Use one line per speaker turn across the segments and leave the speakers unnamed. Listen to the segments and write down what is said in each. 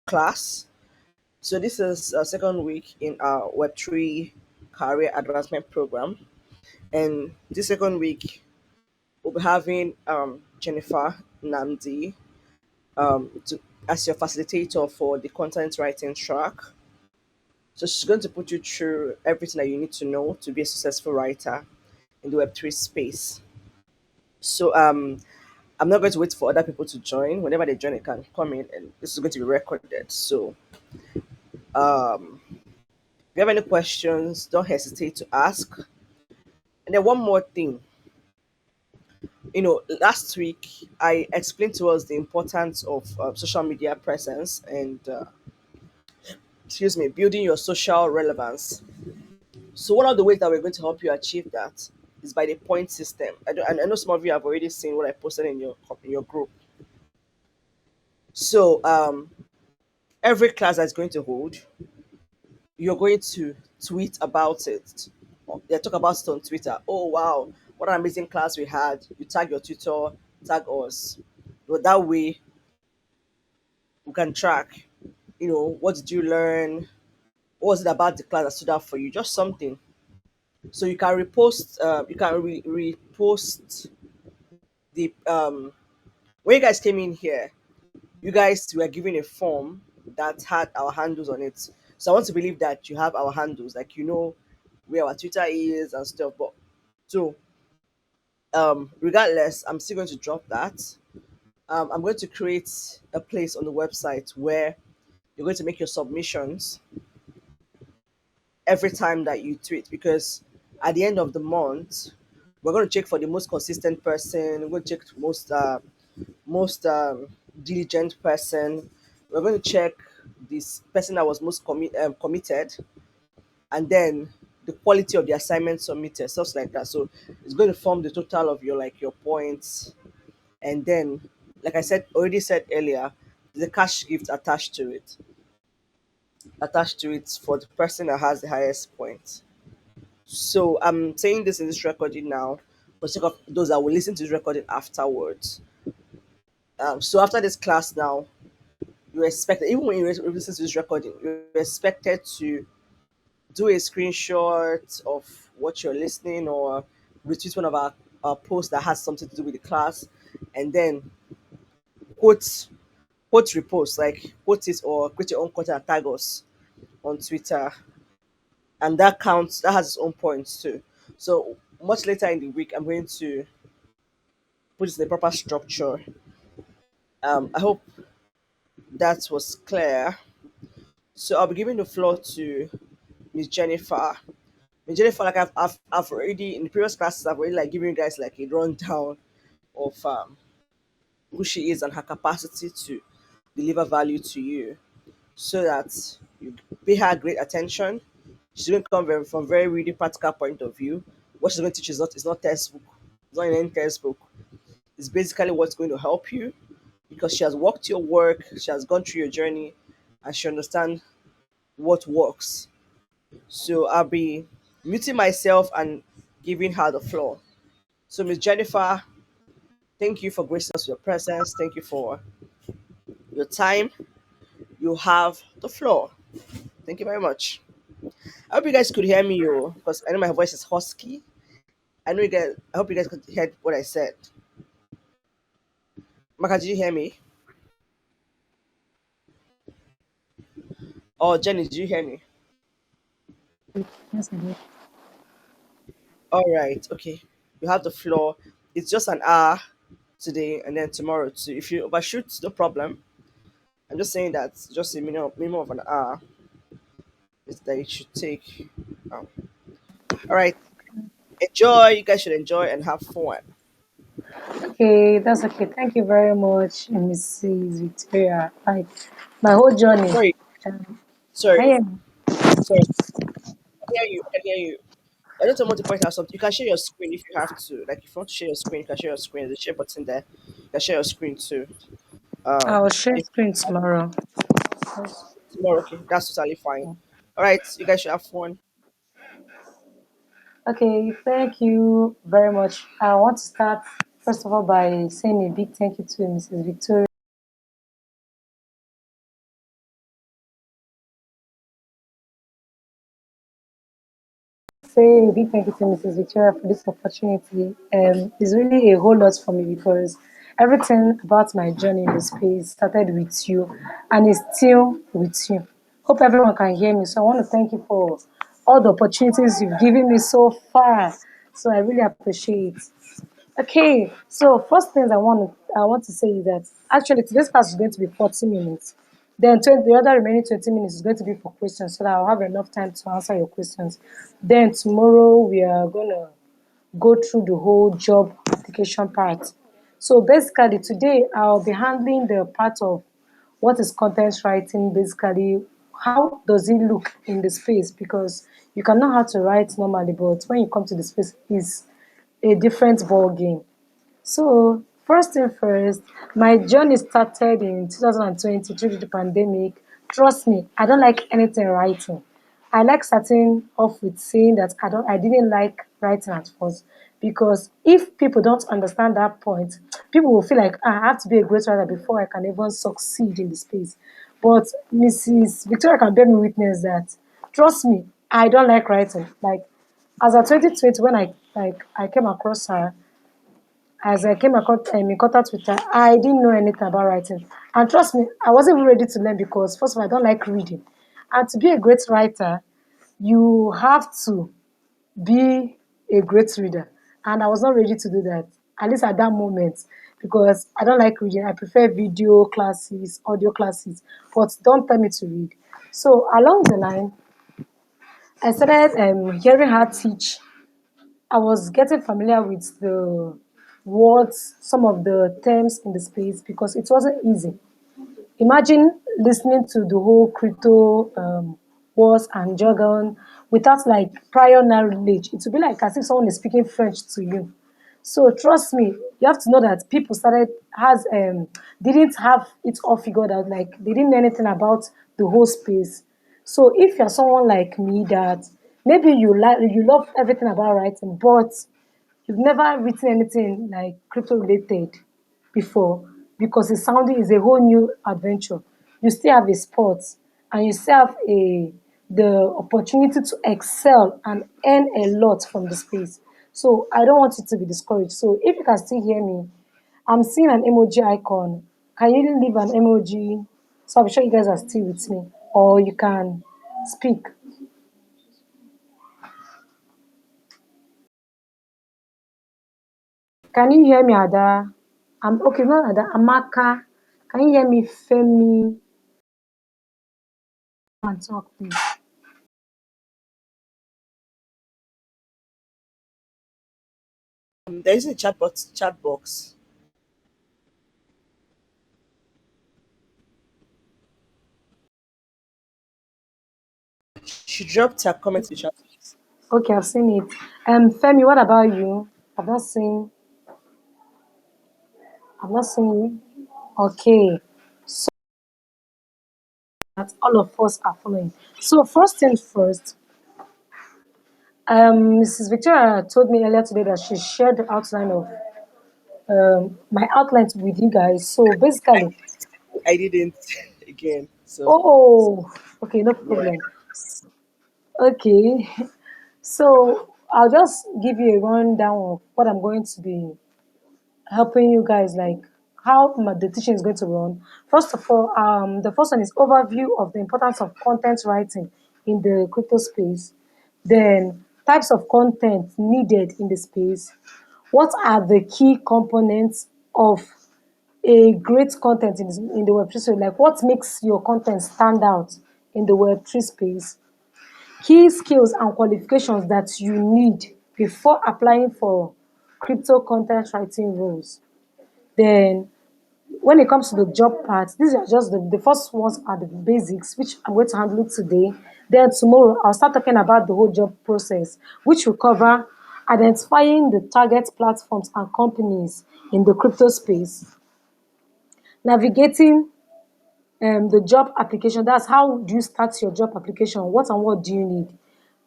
class. So this is a second week in our Web3 career advancement program, and this second week we'll be having Jennifer Namdi as your facilitator for the content writing track. So she's going to put you through everything that you need to know to be a successful writer in the Web3 space. So I'm not going to wait for other people to join. Whenever they join, they can come in, and this is going to be recorded. So if you have any questions, don't hesitate to ask. And then one more thing, last week I explained to us the importance of social media presence and excuse me, building your social relevance. So one of the ways that we're going to help you achieve that is by the point system. I know some of you have already seen what I posted in your group. So every class that's going to hold, you're going to tweet about it. They talk about it on Twitter. Oh wow, what an amazing class we had. You tag your tutor, tag us. But that way we can track, what did you learn? What was it about the class that stood out for you? Just something. So you can repost, repost the when you guys came in here, you guys were given a form that had our handles on it. So I want to believe that you have our handles, like where our Twitter is and stuff. But so regardless, I'm still going to drop that. I'm going to create a place on the website where you're going to make your submissions every time that you tweet, because at the end of the month we're going to check for the most consistent person. We're going to check the most diligent person. We're going to check this person that was most committed, and then the quality of the assignment submitted, stuff like that. So it's going to form the total of your points, and then, like I said, already said earlier, the cash gift attached to it for the person that has the highest points. So I'm saying this in this recording now for sake of those that will listen to this recording afterwards. So after this class now, you're expected, even when you listen to this recording, you're expected to do a screenshot of what you're listening, or retweet one of our posts that has something to do with the class, and then quote quote repost, like quote it or create your own content and tag us on Twitter, and that counts. That has its own points too. So much later in the week, I'm going to put it in a proper structure. I hope that was clear. So I'll be giving the floor to Miss Jennifer. Miss Jennifer, like I've already in the previous classes, I've already like given you guys like a rundown of who she is and her capacity to deliver value to you, so that you pay her great attention. She's going to come from very really practical point of view. What she's going to teach is not textbook. It's not in any textbook. It's basically what's going to help you, because she has walked your work, she has gone through your journey, and she understands what works. So I'll be muting myself and giving her the floor. So Miss Jennifer, thank you for gracing us with your presence. Thank you for your time. You have the floor. Thank you very much. I hope you guys could hear me, because I know my voice is husky. I know you guys. I hope you guys could hear what I said. Maka, did you hear me? Oh, Jenny, did you hear me?
Yes, I did.
All right. Okay. You have the floor. It's just an hour today, and then tomorrow too. If you overshoot, no problem. I'm just saying that just a minimum of an hour is that it should take. Um, all right. Enjoy. You guys should enjoy and have fun.
Okay, that's okay. Thank you very much, Mrs. Victoria. Like my whole journey.
Sorry.
Um,
Sorry.
can you hear me?
Sorry. I hear you. I hear you. I just want to point out something. You can share your screen if you have to. Like, if you want to share your screen, you can share your screen. There's a share button there. You can share your screen too.
I will share
If
screen tomorrow.
tomorrow, okay, that's totally fine. All right, you guys should have fun.
Okay, thank you very much. I want to start first of all by saying a big thank you to Mrs. Victoria say a big thank you to Mrs. Victoria for this opportunity. It's really a whole lot for me because everything about my journey in the space started with you and is still with you. Hope everyone can hear me. So I want to thank you for all the opportunities you've given me so far. So I really appreciate. Okay, so first things I want to say is that actually today's class is going to be 40 minutes. Then 20, the other remaining 20 minutes is going to be for questions so that I'll have enough time to answer your questions. Then tomorrow we are gonna go through the whole job application part. So basically today I'll be handling the part of what is content writing basically, how does it look in the space, because you can know how to write normally, but when you come to the space is a different ball game. So, first thing first, my journey started in 2020 due to the pandemic. Trust me, I don't like anything writing. I like starting off with saying that I didn't like writing at first, because if people don't understand that point, people will feel like, "Ah, I have to be a great writer before I can even succeed in the space." But Mrs. Victoria can bear me witness that. Trust me, I don't like writing. Like as of 2020, when I came across her, as I came in contact with her, I didn't know anything about writing. And trust me, I wasn't even ready to learn because, first of all, I don't like reading. And to be a great writer, you have to be a great reader. And I was not ready to do that, at least at that moment, because I don't like reading. I prefer video classes, audio classes, but don't tell me to read. So along the line, I started hearing her teach. I was getting familiar with the words, some of the terms in the space because it wasn't easy. Imagine listening to the whole crypto words and jargon without like prior knowledge. It would be like as if someone is speaking French to you. So trust me, you have to know that people started has didn't have it all figured out. Like they didn't know anything about the whole space. So if you're someone like me that maybe you love everything about writing, but you've never written anything like crypto related before, because the sounding is a whole new adventure. You still have a sport and you still have a the opportunity to excel and earn a lot from the space. So I don't want you to be discouraged. So if you can still hear me, I'm seeing an emoji icon. Can you leave an emoji? So I'm sure you guys are still with me. Or you can speak. Can you hear me, Ada? I'm okay, not Ada. Amaka. Can you hear me, Femi? And talk, please.
There is a chat box. She dropped her comment in the chat box.
Okay, I've seen it. Femi, what about you? I've not seen. I've not seen you. Okay, so that all of us are following. So first thing first, Mrs. Victoria told me earlier today that she shared the outline of my outline with you guys. So basically,
I didn't again. So
oh, okay, no
yeah.
problem. Okay, so I'll just give you a rundown of what I'm going to be helping you guys, like how the teaching is going to run. First of all, the first one is overview of the importance of content writing in the crypto space. Then types of content needed in the space. What are the key components of a great content in the Web3 space? Like what makes your content stand out in the Web3 space? Key skills and qualifications that you need before applying for crypto content writing roles. Then when it comes to the job part, these are just the first ones are the basics, which I'm going to handle today. Then tomorrow I'll start talking about the whole job process, which will cover identifying the target platforms and companies in the crypto space, navigating the job application. That's how do you start your job application? What and what do you need?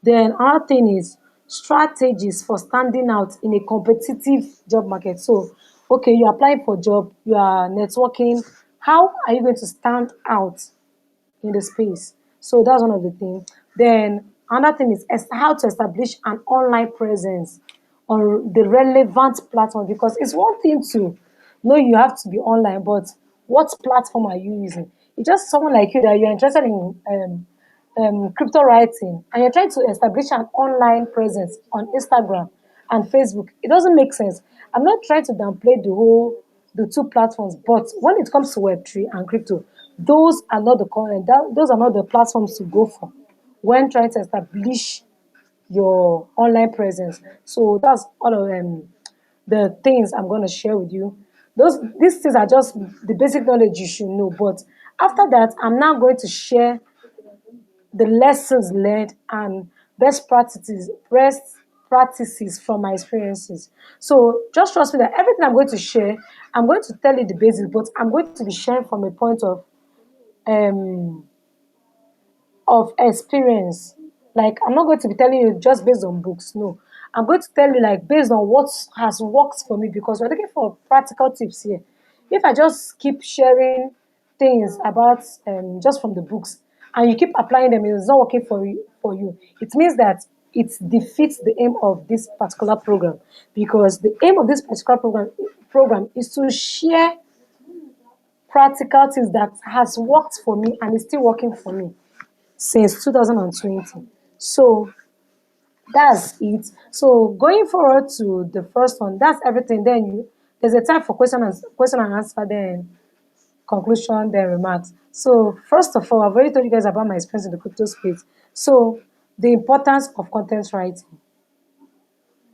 Then another thing is strategies for standing out in a competitive job market. So, okay, you're applying for a job, you are networking. How are you going to stand out in the space? So that's one of the things. Then Another thing is how to establish an online presence on the relevant platform, because it's one thing to know you have to be online, but what platform are you using? It's just someone like you that you're interested in crypto writing and you're trying to establish an online presence on Instagram and Facebook. It doesn't make sense. I'm not trying to downplay the two platforms, but when it comes to Web3 and crypto, those are not the those are not the platforms to go for when trying to establish your online presence. So that's all of the things I'm going to share with you. These things are just the basic knowledge you should know. But after that, I'm now going to share the lessons learned and best practices from my experiences. So just trust me that everything I'm going to share, I'm going to tell you the basics, but I'm going to be sharing from a point um of experience. Like, I'm not going to be telling you just based on books. No, I'm going to tell you like based on what has worked for me, because we're looking for practical tips here. If I just keep sharing things about just from the books and you keep applying them, it's not working for you. It means that it defeats the aim of this particular program, because the aim of this particular program is to share practical things that has worked for me and is still working for me since 2020. So that's it. So going forward to the first one, that's everything. Then there's a time for question and answer, then conclusion, then remarks. So first of all, I've already told you guys about my experience in the crypto space. So the importance of content writing.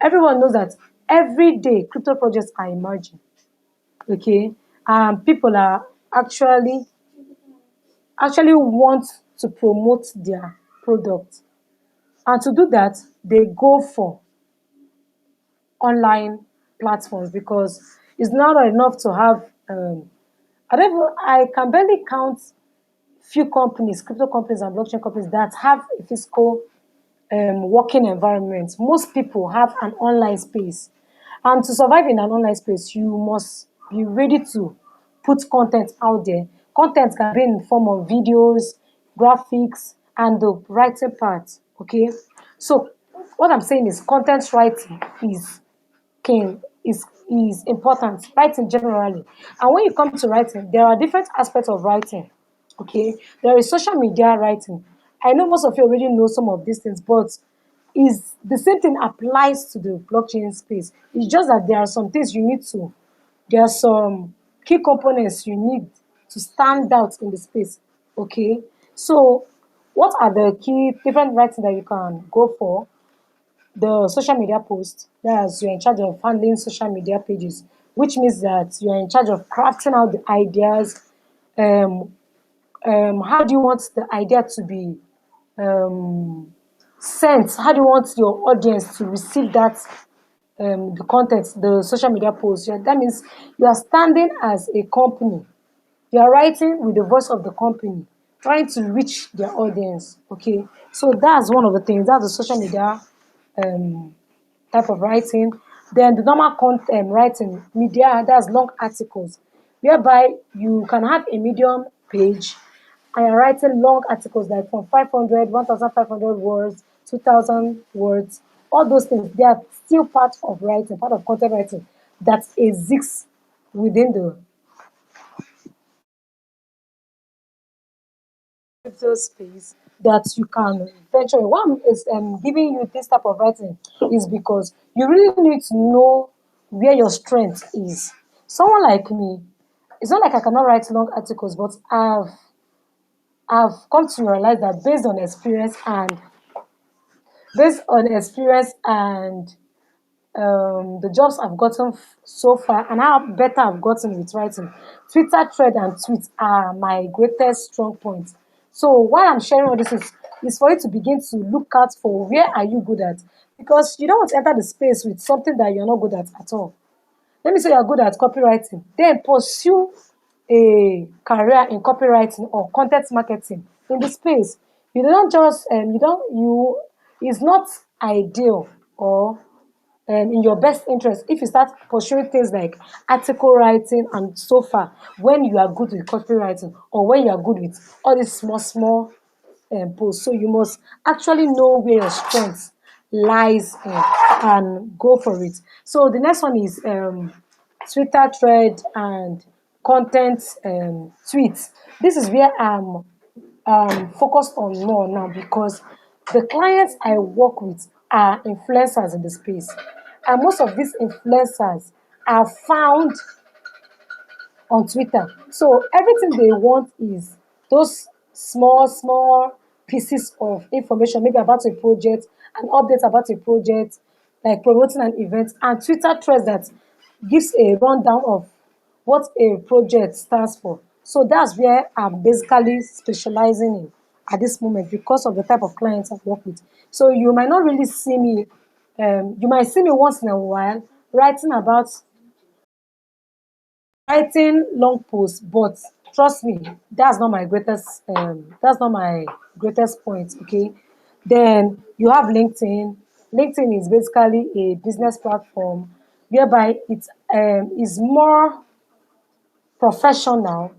Everyone knows that every day crypto projects are emerging. Okay, people are actually want to promote their product. And to do that, they go for online platforms, because it's not enough to have I can barely count few companies, crypto companies and blockchain companies that have a physical working environment. Most people have an online space. And to survive in an online space, you must be ready to put content out there. Content can be in the form of videos, graphics, and the writing part. Okay. So what I'm saying is content writing is important, writing generally. And when you come to writing, there are different aspects of writing. Okay, there is social media writing. I know most of you already know some of these things, but is the same thing applies to the blockchain space. It's just that there are some things you need to, there are some key components you need to stand out in the space. Okay, so what are the key different writing that you can go for? The social media post, that's you're in charge of handling social media pages, which means that you're in charge of crafting out the ideas. um, how do you want the idea to be um, sent? How do you want your audience to receive that the content, the social media post? Yeah, that means you are standing as a company. You are writing with the voice of the company, trying to reach their audience. Okay, so that's one of the things. That's the social media um, type of writing. Then the normal content writing, media, that's long articles, whereby you can have a medium page and you're writing long articles like from 500, 1,500 words, 2,000 words. All those things, they are still part of writing, part of content writing that exists within the crypto space that you can venture in. One is giving you this type of writing is because you really need to know where your strength is. Someone like me, it's not like I cannot write long articles, but I've come to realize that based on experience and the jobs I've gotten so far and how better I've gotten with writing, Twitter thread and tweets are my greatest strong points. So while I'm sharing all this is for you to begin to look out for where are you good at, because you don't want to enter the space with something that you're not good at all. Let me say you're good at copywriting, then pursue a career in copywriting or content marketing in the space. You don't just you don't you it's not ideal or in your best interest if you start pursuing things like article writing and so far when you are good with copywriting or when you are good with all these small post. So you must actually know where your strength lies in and go for it. So the next one is Twitter thread and content tweets. This is where I'm focused on more now because the clients I work with are influencers in the space. And most of these influencers are found on Twitter. So everything they want is those small pieces of information, maybe about a project, an update about a project, like promoting an event, and Twitter threads that gives a rundown of what a project stands for. So that's where I'm basically specializing in at this moment because of the type of clients I work with. So you might not really see me, you might see me once in a while writing about writing long posts, but trust me, that's not my greatest point. Okay. Then you have LinkedIn. LinkedIn is basically a business platform whereby it is more professional.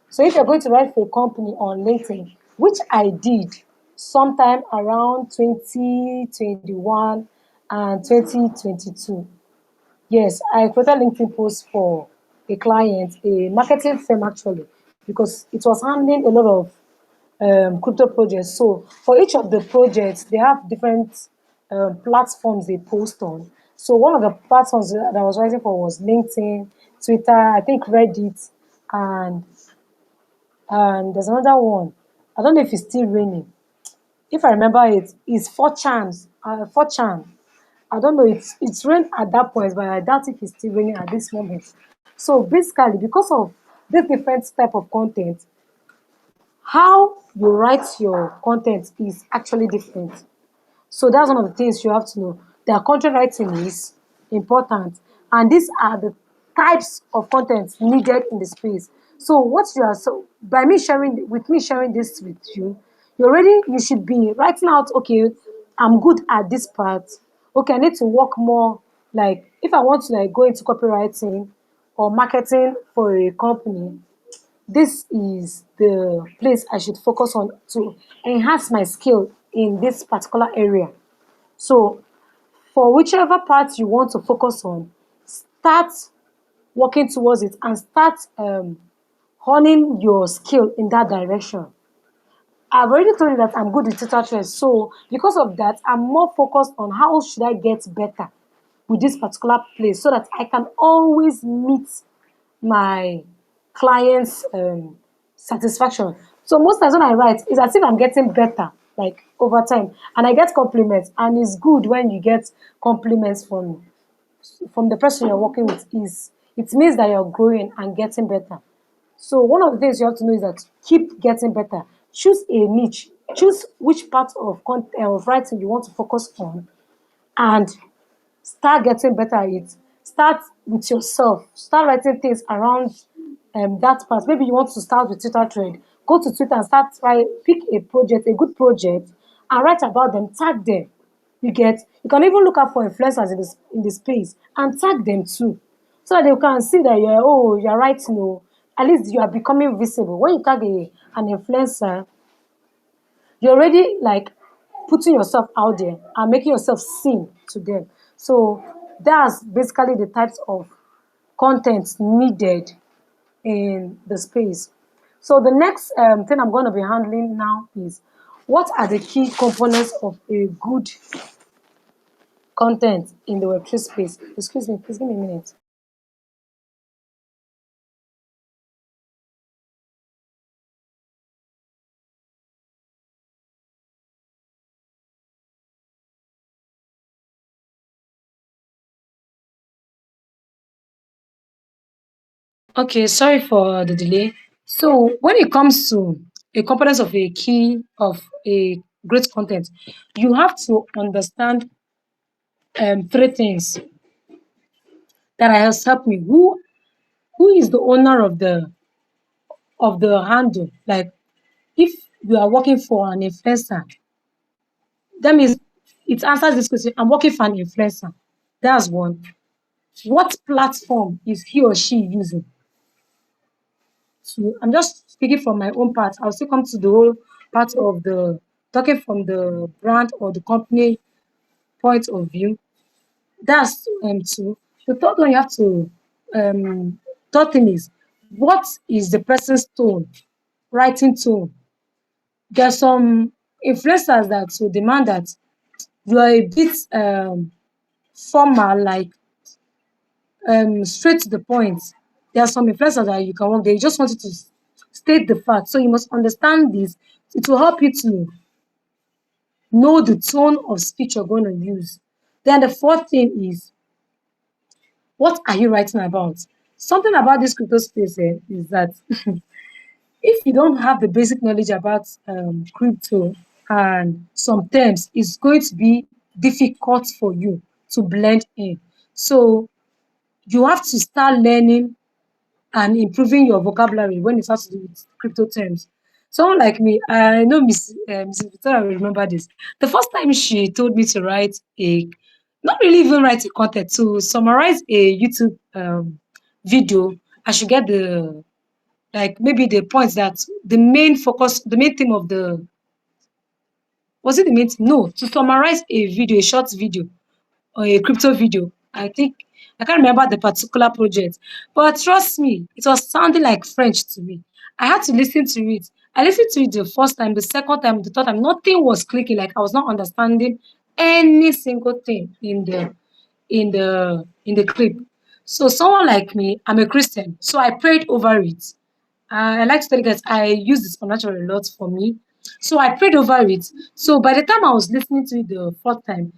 So if you're going to write for a company on LinkedIn, which I did sometime around 2021 and 2022. Yes, I created LinkedIn post for a client, a marketing firm actually, because it was handling a lot of crypto projects. So for each of the projects, they have different platforms they post on. So one of the platforms that I was writing for was LinkedIn, Twitter, I think Reddit, and there's another one. I don't know if it's still raining. If I remember it, it's 4chan. 4chan. I don't know. It's rained at that point, but I doubt if it's still raining at this moment. So basically, because of this different type of content, how you write your content is actually different. So that's one of the things you have to know. That content writing is important, and these are the types of content needed in the space. So what you are so by me sharing this with you, you should be writing out. Okay, I'm good at this part. Okay, I need to work more. Like if I want to like go into copywriting or marketing for a company, this is the place I should focus on to enhance my skill in this particular area. So, for whichever part you want to focus on, start working towards it and start honing your skill in that direction. I've already told you that I'm good with Twitter trends, so because of that, I'm more focused on how should I get better with this particular place so that I can always meet my clients' satisfaction. So most times when I write, it's as if I'm getting better, like over time, and I get compliments. And it's good when you get compliments from the person you're working with. Is it means that you're growing and getting better. So one of the things you have to know is that keep getting better. Choose a niche. Choose which part of of writing you want to focus on, and start getting better at it. Start with yourself. Start writing things around that part. Maybe you want to start with Twitter thread. Go to Twitter and start try pick a project, a good project, and write about them. Tag them. You can even look out for influencers in the space and tag them too, so that they can see that you're writing. Oh, at least you are becoming visible. When you tag an influencer, you're already like putting yourself out there and making yourself seen to them. So that's basically the types of content needed in the space. So the next thing I'm going to be handling now is what are the key components of a good content in the Web3 space. Excuse me, please give me a minute. Okay, sorry for the delay. So when it comes to a component of a key of a great content, you have to understand three things that has helped me. Who is the owner of the handle? Like if you are working for an influencer, that means it answers this question. I'm working for an influencer. That's one. What platform is he or she using? So I'm just speaking from my own part. I'll still come to the whole part of the talking from the brand or the company point of view. That's two. The third one you have to third thing is what is the person's tone, writing tone. There's some influencers that will demand that you are a bit formal, like straight to the point. There are some influencers that you can work. They just want you to state the fact. So you must understand this. It will help you to know the tone of speech you're going to use. Then the fourth thing is what are you writing about? Something about this crypto space is that if you don't have the basic knowledge about crypto and some terms, it's going to be difficult for you to blend in. So you have to start learning and improving your vocabulary when it has to do with crypto terms. Someone like me, I know Mrs. Victoria will remember this. The first time she told me to write not really even write a content, to summarize a YouTube video, I should get the, like maybe the points that the main focus, the main theme of the, was it the main, no, to summarize a video, a short video or a crypto video. I think I can't remember the particular project, but trust me, it was sounding like French to me. I had to listen to it. I listened to it the first time, the second time, the third time. Nothing was clicking. Like I was not understanding any single thing in the clip. So someone like me, I'm a Christian, so I prayed over it. I like to tell you guys, I use the supernatural a lot for me. So I prayed over it. So by the time I was listening to it the fourth time,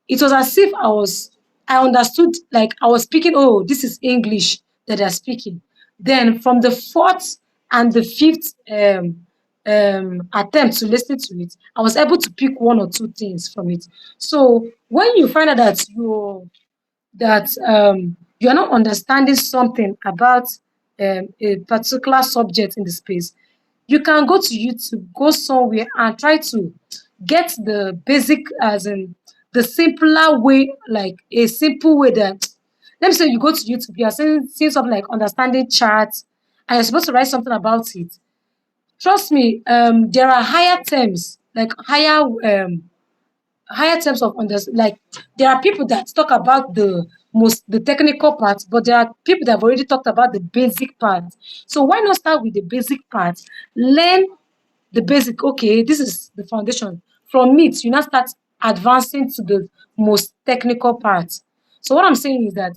it was as if I understood, like I was speaking, oh, this is English that they're speaking. Then from the fourth and the fifth attempt to listen to it, I was able to pick one or two things from it. So when you find out that you're not understanding something about a particular subject in the space, you can go to YouTube, go somewhere and try to get the basic, as in the simpler way, like a simple way that, let me say you go to YouTube, you're seeing something like understanding charts, and you're supposed to write something about it. Trust me, there are higher terms, like higher terms of understanding. Like there are people that talk about the technical part, but there are people that have already talked about the basic part. So why not start with the basic part? Learn the basic. Okay, this is the foundation. From it, you now start advancing to the most technical part. So what I'm saying is that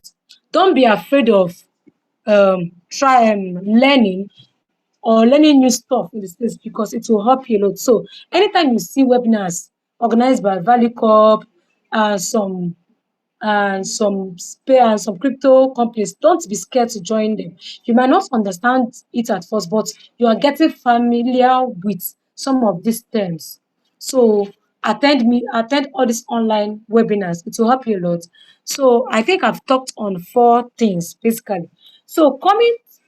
don't be afraid of try learning or learning new stuff in the space because it will help you a lot. So anytime you see webinars organized by Valucop and some crypto companies, don't be scared to join them. You might not understand it at first, but you are getting familiar with some of these terms. So attend all these online webinars. It will help you a lot. So I think I've talked on four things basically. So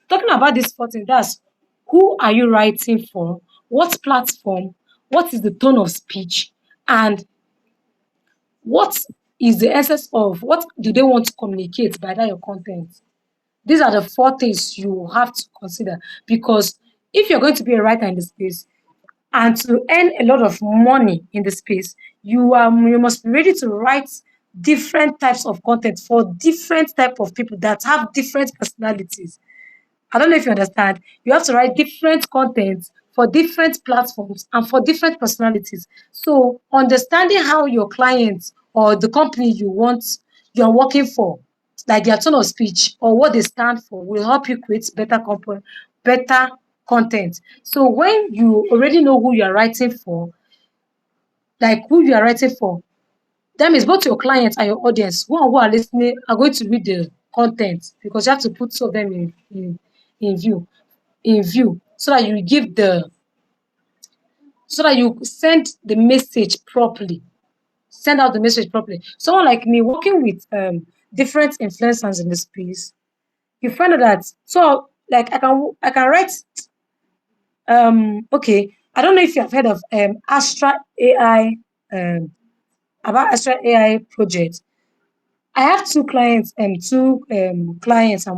talking about this four things, that's who are you writing for? What platform? What is the tone of speech? And what is the essence of what do they want to communicate by that your content? These are the four things you have to consider because if you're going to be a writer in the space and to earn a lot of money in the space, you must be ready to write different types of content for different type of people that have different personalities. I don't know if you understand. You have to write different content for different platforms and for different personalities. So understanding how your clients or the company you're working for, like their tone of speech or what they stand for, will help you create better content. So when you already know who you are writing for, like who you are writing for, that means both your clients and your audience who are listening are going to read the content because you have to put two of them in view so that you give the so that you send the message properly, send out the message properly. Someone like me working with different influencers in the space, you find out that, so like I can write okay, I don't know if you have heard of Astra AI, um about Astra AI project. I have two clients I'm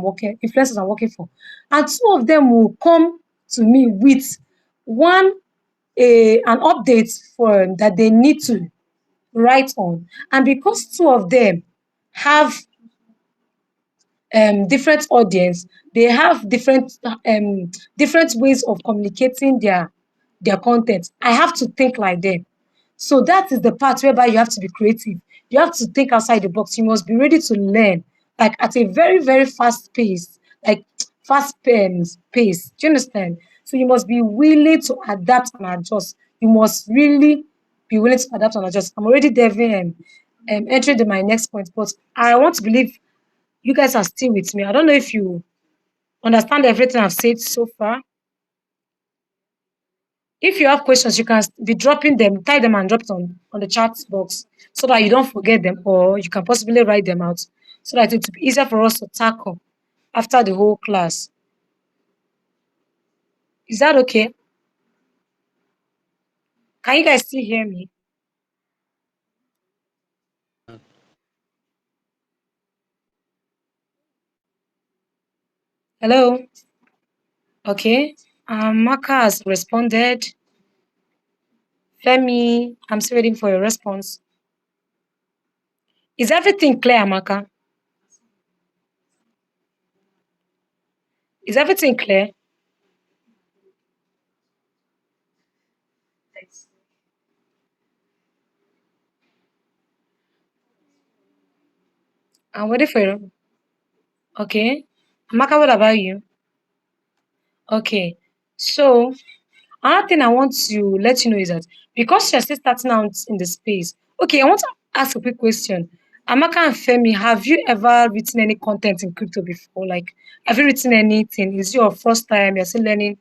working, influencers I'm working for, and two of them will come to me with one. an update for that they need to write on. And because two of them have different audience, they have different ways of communicating their content. I have to think like them. So that is the part whereby you have to be creative. You have to think outside the box. You must be ready to learn, like at a very, very fast pace, like fast pace. Do you understand? So you must be willing to adapt and adjust. You must really be willing to adapt and adjust. I'm already diving and entering my next point, but I want to believe you guys are still with me. I don't know if you understand everything I've said so far. If you have questions, you can be dropping them, type them and drop it on the chat box so that you don't forget them, or you can possibly write them out so that it will be easier for us to tackle after the whole class. Is that okay? Can you guys still hear me? Hello? Okay. Maka has responded. Femi, I'm still waiting for your response. Is everything clear, Amaka? Is everything clear? I'm waiting for you. Okay. Amaka, what about you? Okay. So another thing I want to let you know is that because you're still starting out in the space, okay, I want to ask a quick question. Amaka and Femi, have you ever written any content in crypto before? Like, have you written anything? Is it your first time? You're still learning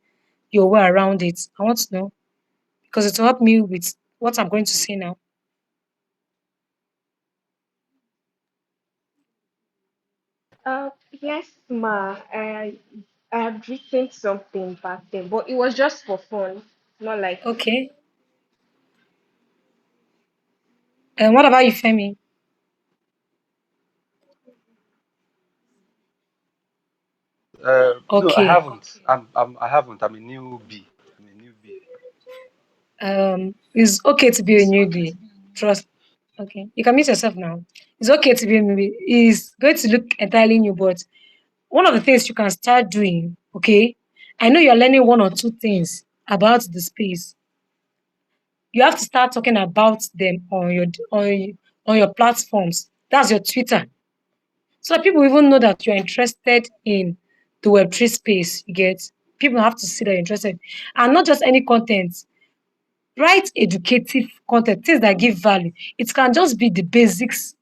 your way around it. I want to know because it will help me with what I'm going to say now.
Yes, ma. I had written something back then, but it was just for fun, not like.
Okay. And what about you, Femi?
No, I
Okay.
haven't. I haven't. I'm a newbie. I'm a newbie.
It's okay to be a newbie. Trust. Okay. You can mute yourself now. It's okay to be a newbie. It's going to look entirely new, but one of the things you can start doing, okay? I know you're learning one or two things about the space. You have to start talking about them on your platforms. That's your Twitter. So that people even know that you're interested in the Web3 space. You get people have to see that you're interested. And not just any content. Write educative content, things that give value. It can just be the basics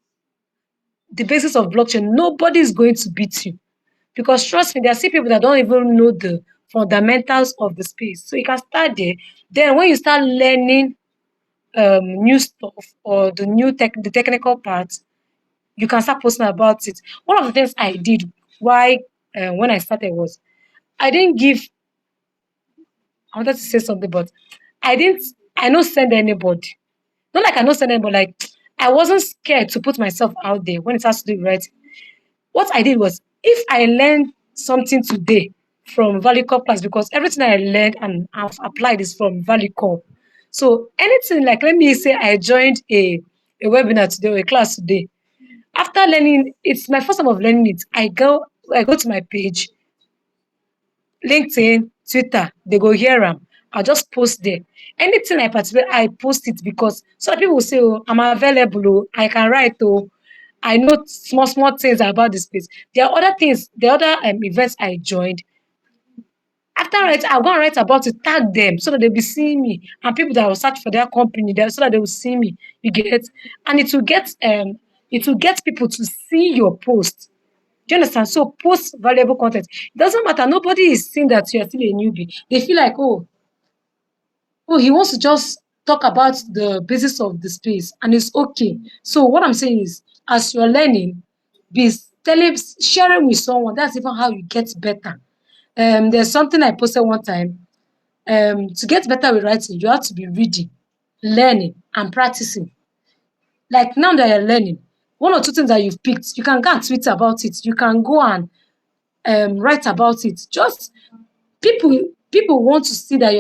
of blockchain. Nobody is going to beat you. Because trust me, there are still people that don't even know the fundamentals of the space. So you can start there. Then when you start learning new stuff or the technical part, you can start posting about it. One of the things I did why when I started was I didn't give I wanted to say something, but I don't send anybody. Not like I don't send anybody, like I wasn't scared to put myself out there when it has to do with writing. What I did was if I learned something today from Valucop class, because everything I learned and I've applied is from Valucop. So anything like let me say I joined a webinar today or a class today. After learning, it's my first time of learning it. I go to my page, LinkedIn, Twitter, they go hear am. I'll just post there. Anything I participate, I post it because some people will say, oh, I'm available, oh, I can write, oh, I know small things about the space. There are other things, the other events I joined. After writing, I'll go and write about it, tag them so that they'll be seeing me. And people that will search for their company there so that they will see me. You get and it will get people to see your post. Do you understand? So post valuable content. It doesn't matter. Nobody is seeing that you're still a newbie. They feel like, oh, he wants to just talk about the basis of the space, and it's okay. So what I'm saying is, as you're learning, be sharing with someone. That's even how you get better. There's something I posted one time. To get better with writing, you have to be reading, learning, and practicing. Like now that you're learning, one or two things that you've picked, you can go and tweet about it. You can go and write about it. Just people people want to see that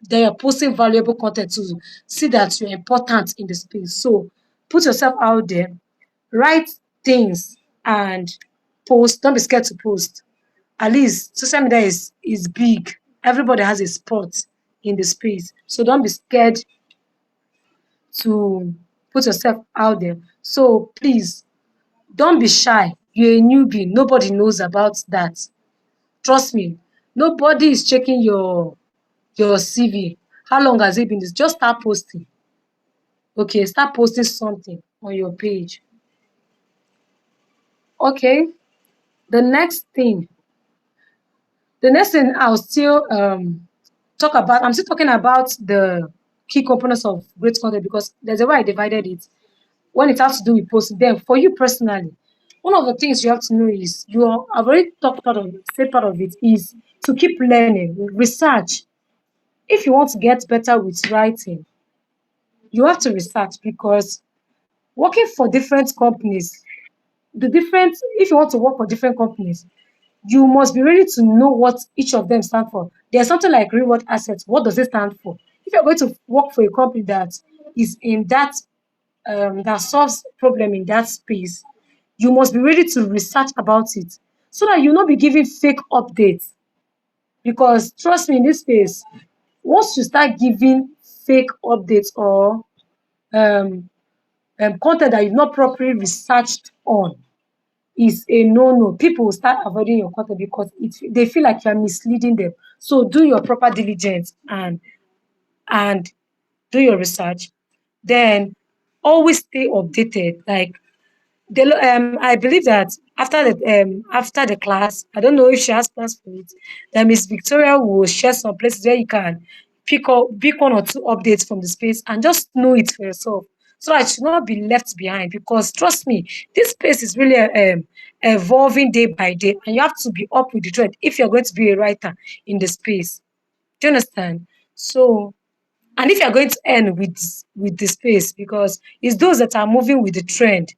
that you're posting valuable content to see that you're important in the space. So put yourself out there, write things, and post. Don't be scared to post. At least social media is big. Everybody has a spot in the space. So don't be scared to put yourself out there. So please don't be shy. You're a newbie. Nobody knows about that. Trust me. Nobody is checking your CV. How long has it been? Just start posting. Okay, start posting something on your page. Okay. The next thing, the next thing I'll still talk about, I'm still talking about the key components of great content because there's a way I divided it. When it has to do with posting, then for you personally, one of the things you have to know is I've already talked part of it, said part of it is to keep learning, research. If you want to get better with writing, you have to research because working for different companies, if you want to work for different companies, you must be ready to know what each of them stand for. There's something like reward assets. What does it stand for? If you're going to work for a company that is in that solves problem in that space, you must be ready to research about it so that you'll not be giving fake updates. Because trust me, in this space, once you start giving fake updates or um, content that you've not properly researched on, is a no-no. People will start avoiding your content because they feel like you're misleading them. So do your proper diligence and do your research. Then always stay updated. Like I believe that after the class, I don't know if she has plans for it, that Miss Victoria will share some places where you can pick one or two updates from the space and just know it for yourself. So that you should not be left behind because trust me, this space is really evolving day by day, and you have to be up with the trend if you're going to be a writer in the space. Do you understand? So and if you're going to earn with the space, because it's those that are moving with the trend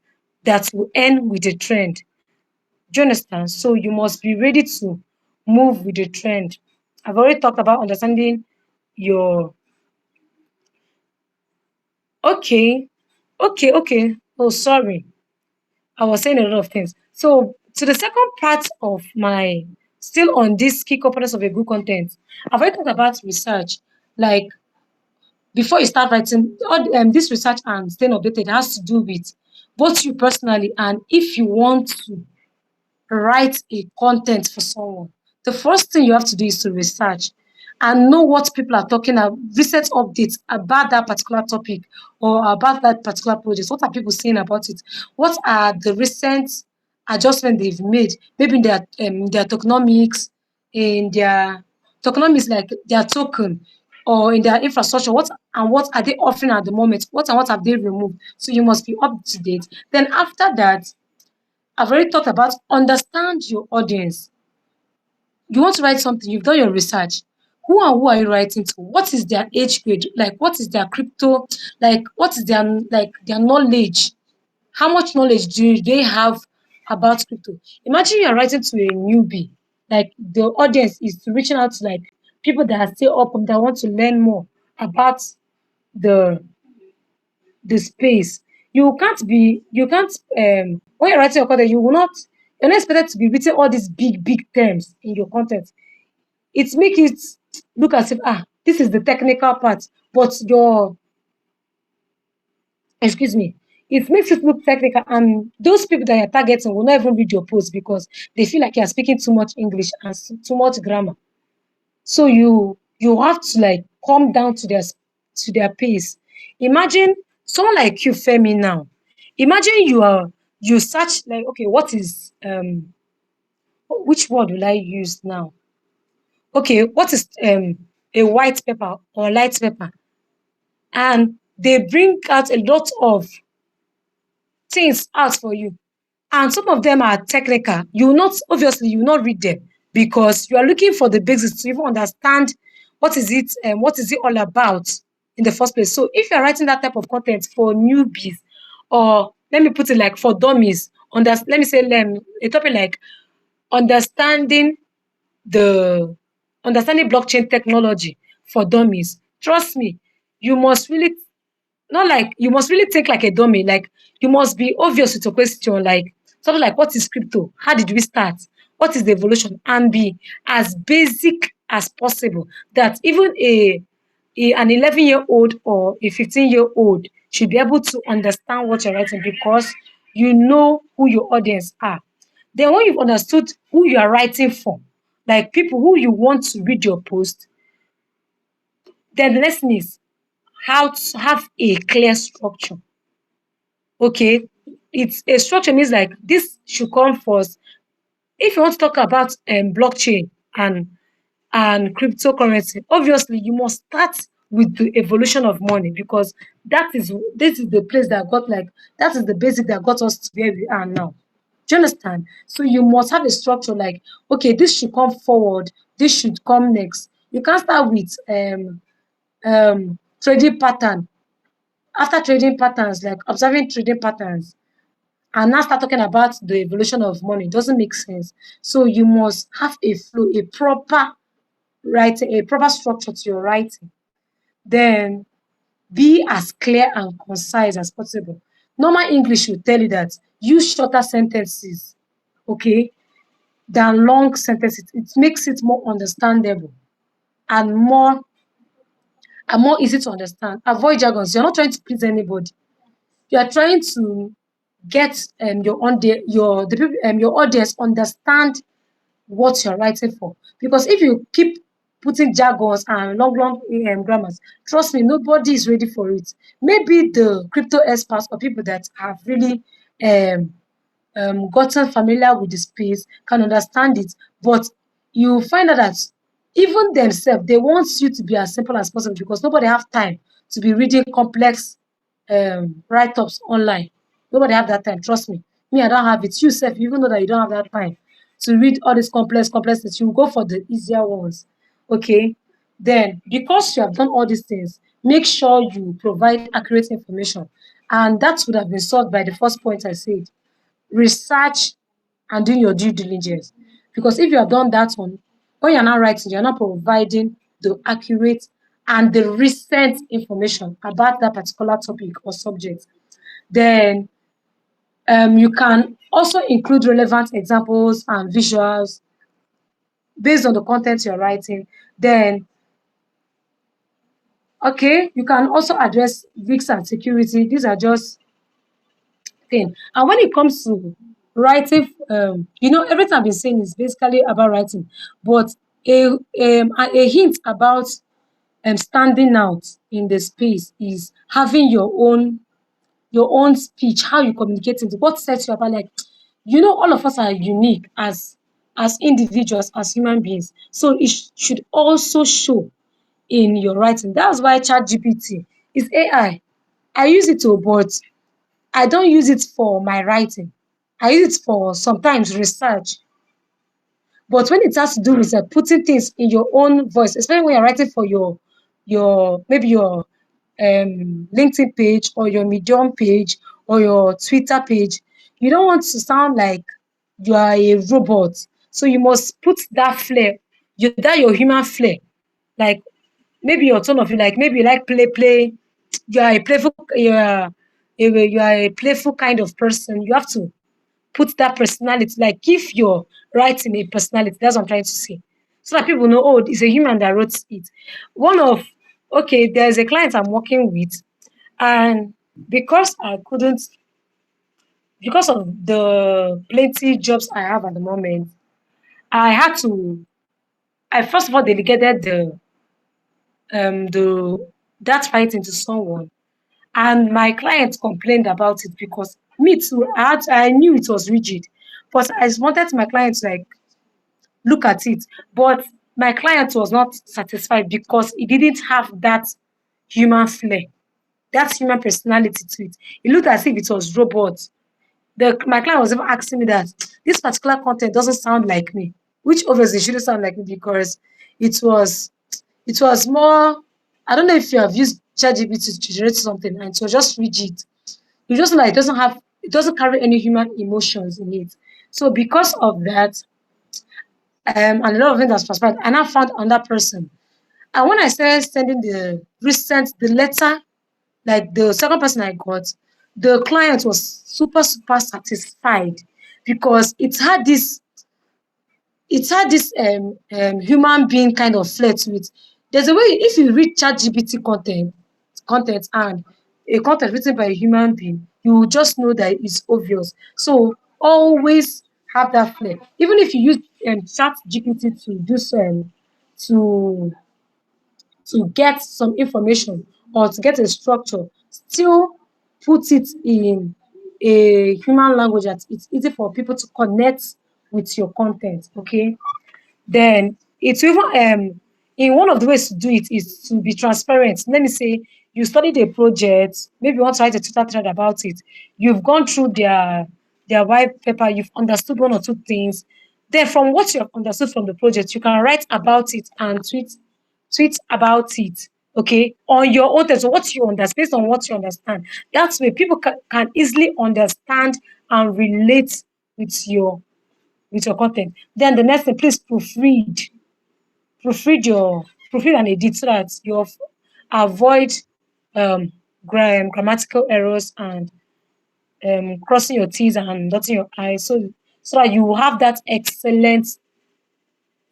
that will earn with the trend. Do you understand? So you must be ready to move with the trend. I've already talked about understanding your okay, okay. Oh, sorry. I was saying a lot of things. So to the second part of my still on this key components of a good content, I've already talked about research. Like before you start writing, this research and staying updated has to do with both you personally and if you want to write a content for someone. The first thing you have to do is to research and know what people are talking about, recent updates about that particular topic or about that particular project. What are people saying about it? What are the recent adjustments they've made? Maybe in their tokenomics, in their tokenomics like their token or in their infrastructure. What are they offering at the moment? What have they removed? So you must be up to date. Then after that, I've already talked about understand your audience. You want to write something, you've done your research. Who are you writing to? What is their age grade? Like what is their crypto? Like what is their knowledge? How much knowledge do they have about crypto? Imagine you're writing to a newbie. Like the audience is reaching out to like people that are still up that want to learn more about the the space. You can't when you're writing your content, you're not expected to be written all these big terms in your content. It make it look as if this is the technical part, but your excuse me, it makes it look technical and those people that you're targeting will not even read your post because they feel like you're speaking too much English and too much grammar. So you have to like come down to their pace. Imagine someone like you, Femi, now. Imagine you search like okay, what is which word will I use now? Okay, what is a white paper or light paper? And they bring out a lot of things out for you. And some of them are technical. You will not read them because you are looking for the basics to even understand what is it all about in the first place. So if you're writing that type of content for newbies, or let me put it like for dummies, let me say a topic like understanding the understanding blockchain technology for dummies. Trust me, you must really not like you must really think like a dummy. Like you must be obvious with your question, like something like what is crypto? How did we start? What is the evolution? And be as basic as possible. That even an 11-year-old or a 15-year-old should be able to understand what you're writing because you know who your audience are. Then when you've understood who you are writing for, like people who you want to read your post, then the next thing is how to have a clear structure. Okay, it's a structure means like this should come first. If you want to talk about blockchain and cryptocurrency, obviously you must start with the evolution of money because this is the place that got like that is the basic that got us to where we are now. Do you understand? So you must have a structure like okay, this should come forward, this should come next. You can't start with trading pattern. After trading patterns, like observing trading patterns, and now start talking about the evolution of money, it doesn't make sense. So you must have a flow, a proper writing, a proper structure to your writing. Then be as clear and concise as possible. Normal English will tell you that use shorter sentences, okay, than long sentences. It makes it more understandable and more easy to understand. Avoid jargons. You're not trying to please anybody. You are trying to get your audience understand what you're writing for. Because if you keep putting jargons and long grammars, trust me, nobody is ready for it. Maybe the crypto experts or people that have really um, gotten familiar with the space can understand it, but you find out that even themselves they want you to be as simple as possible because nobody have time to be reading complex write-ups online. Nobody have that time. Trust me. Me, I don't have it. You self, even though that you don't have that time to read all these complex things, you go for the easier ones. Okay. Then, because you have done all these things, make sure you provide accurate information, and that would have been solved by the first point I said: research and doing your due diligence. Because if you have done that one, when you're not writing, you're not providing the accurate and the recent information about that particular topic or subject. Then you can also include relevant examples and visuals based on the content you're writing. Then, okay, you can also address risks and security. These are just thing. And when it comes to writing, everything I've been saying is basically about writing, but a hint about standing out in the space is having your own speech, how you communicate it, what sets you apart. Like, all of us are unique as individuals, as human beings. So it should also show in your writing. That's why ChatGPT is AI. I use it to, but I don't use it for my writing. I use it for sometimes research. But when it has to do with putting things in your own voice, especially when you're writing for your LinkedIn page or your Medium page or your Twitter page, you don't want to sound like you are a robot. So you must put that flair, your human flair. Like maybe your tone of you, like maybe you like play. You are a playful kind of person. You have to put that personality, like give your writing a personality. That's what I'm trying to say. So that people know, oh, it's a human that wrote it. One of okay, there's a client I'm working with, and because I couldn't because of the plenty jobs I have at the moment, I had to I first of all delegated the that writing to someone. And my client complained about it because me too, I knew it was rigid, but I just wanted my client to like look at it. But my client was not satisfied because he didn't have that human flair, that human personality to it. It looked as if it was robot. My client was even asking me that this particular content doesn't sound like me, which obviously shouldn't sound like me because it was it was more. I don't know if you have used ChatGPT to generate something and it was just rigid. You just like it doesn't carry any human emotions in it. So because of that, and a lot of things has transpired, and I found another person. And when I started sending the letter, like the second person I got, the client was super, super satisfied because it had this human being kind of flirt with. There's a way if you read ChatGPT content and a content written by a human being, you will just know that it's obvious. So always have that flair. Even if you use ChatGPT to do some to get some information or to get a structure, still put it in a human language that it's easy for people to connect with your content. Okay, then it's even in one of the ways to do it is to be transparent. Let me say you studied a project, maybe you want to write a Twitter thread about it. You've gone through their white paper, you've understood one or two things. Then from what you have understood from the project, you can write about it and tweet about it. Okay, on your own terms, so what you understand, based on what you understand. That's way people can easily understand and relate with your content. Then the next thing, please proofread and edit so that avoid um, grammatical errors and crossing your T's and dotting your I's. So that you will have that excellent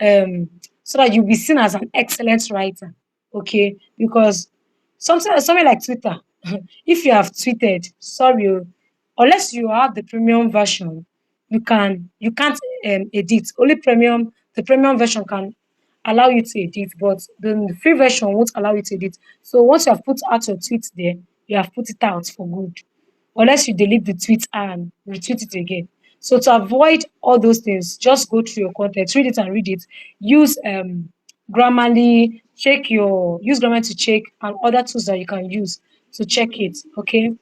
um, so that you'll be seen as an excellent writer. Okay, because something like Twitter, if you have tweeted, sorry, unless you have the premium version, you can't edit. Only the premium version can allow you to edit, but the free version won't allow you to edit. So once you have put out your tweet there, you have put it out for good unless you delete the tweet and retweet it again. So to avoid all those things, just go through your content, read it and read it. Use Grammarly, use Grammarly to check and other tools that you can use to check it. Okay.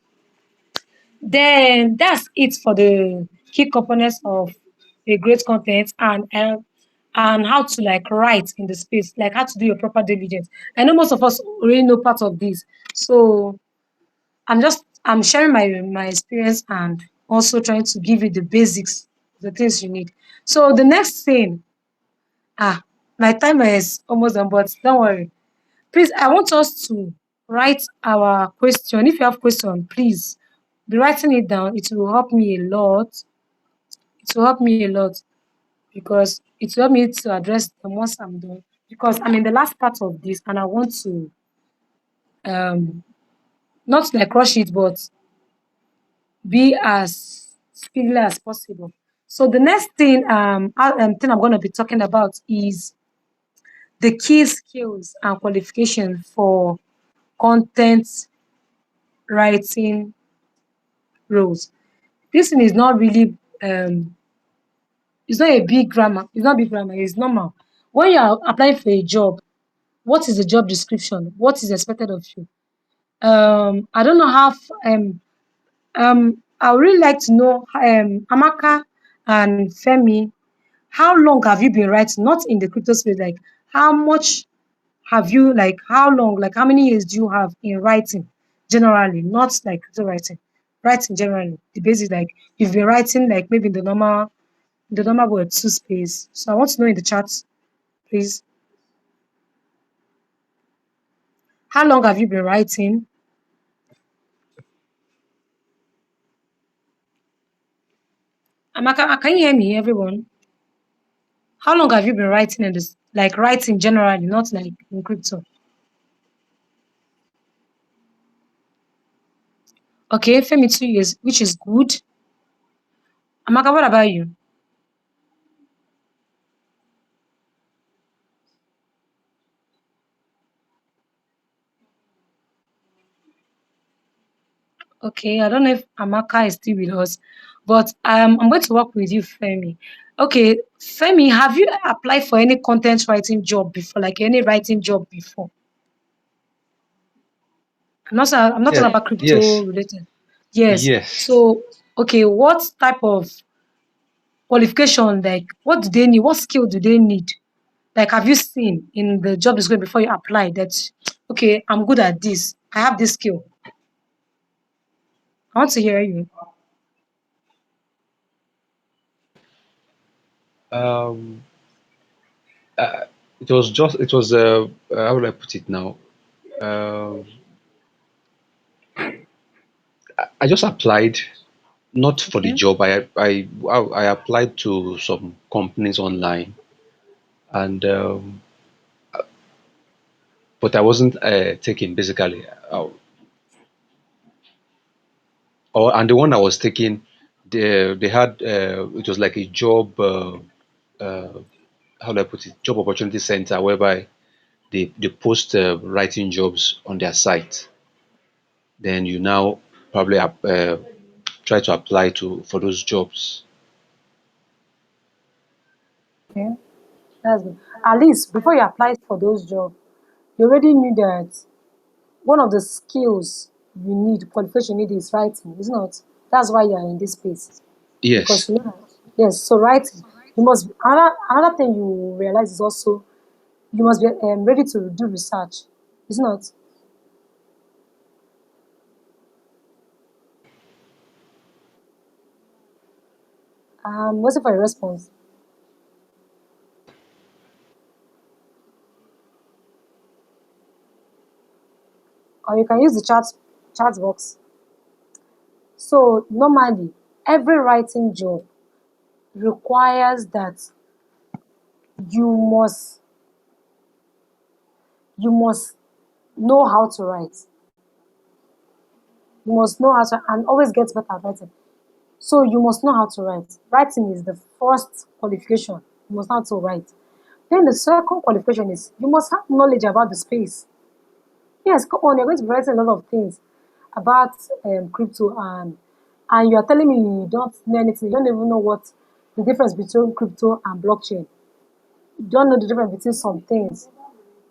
Then that's it for the key components of a great content and how to like write in the space, like how to do your proper diligence. I know most of us already know part of this. So I'm sharing my experience and also trying to give you the basics, the things you need. So the next thing, ah, my time is almost done, but don't worry. Please, I want us to write our question. If you have question, please be writing it down. It will help me a lot. It will help me a lot because it will help me to address them once I'm done. Because I'm in the last part of this and I want to um not like rush it, but be as speedily as possible. So the next thing I'm going to be talking about is the key skills and qualification for content writing roles. This thing is not really it's not a big grammar. It's not big grammar. It's normal. When you are applying for a job, what is the job description? What is expected of you? I don't know how I would really like to know Amaka and Femi. How long have you been writing? Not in the crypto space, like how much have you like how long, like how many years do you have in writing generally, not like crypto writing. Writing generally. The basic like you've been writing like maybe in the normal word two space. So I want to know in the chat, please. How long have you been writing? Amaka, can you hear me, everyone? How long have you been writing in this like writing generally, not like in crypto? Okay, Femi 2 years, which is good. Amaka, what about you? Okay, I don't know if Amaka is still with us, but I'm going to work with you, Femi. Okay, Femi, have you applied for any content writing job before, like any writing job before? I'm not talking
Yes,
about crypto
yes,
related. Yes.
yes.
So, okay, what type of qualification, like what do they need? What skill do they need? Like, have you seen in the job description before you apply that, okay, I'm good at this. I have this skill. I want to hear you.
Um, uh, it was how would I put it now? Uh, I just applied not for the
Okay.
job. I applied to some companies online, and but I wasn't taken basically. And the one I was taking, they had it was like a job. Uh, how do I put it? Job opportunity center whereby they post writing jobs on their site. Then you now probably try to apply to for those jobs.
Okay. That's good. At least before you apply for those jobs, you already knew that one of the skills you need, qualification you need is writing, is not? That's why you are in this space. Because
Yes,
you know that, yes, so writing, you must, another thing you realize is also you must be ready to do research. It's not. Waiting for a response. Or you can use the chat box. So normally, every writing job requires that you must you must know how to write. You must know how to and always get better at writing. So you must know how to write. Writing is the first qualification. You must know how to write. Then the second qualification is you must have knowledge about the space. Yes, come on, you're going to be writing a lot of things about crypto, and you are telling me you don't know anything. You don't even know what the difference between crypto and blockchain. You don't know the difference between some things.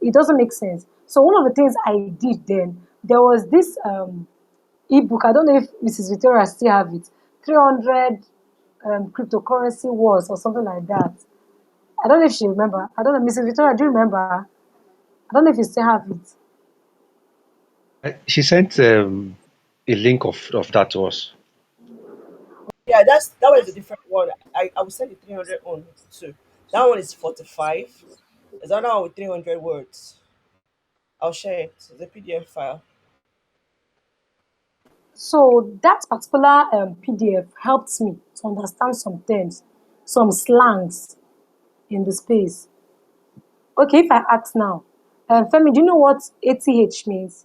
It doesn't make sense. So one of the things I did then, there was this ebook. I don't know if Mrs. Victoria still have it. 300 cryptocurrency wars or something like that. I don't know if she remember. I don't know, Mrs. Victoria. Do you remember? I don't know if you still have it.
she sent a link of that to us.
Yeah, that one is a different one. I will send the 300 on too. That one is 45. There's another one with 300 words. I'll share it. It's a PDF file.
So that particular PDF helped me to understand some terms, some slangs in the space. Okay, if I ask now, Femi, do you know what ATH means?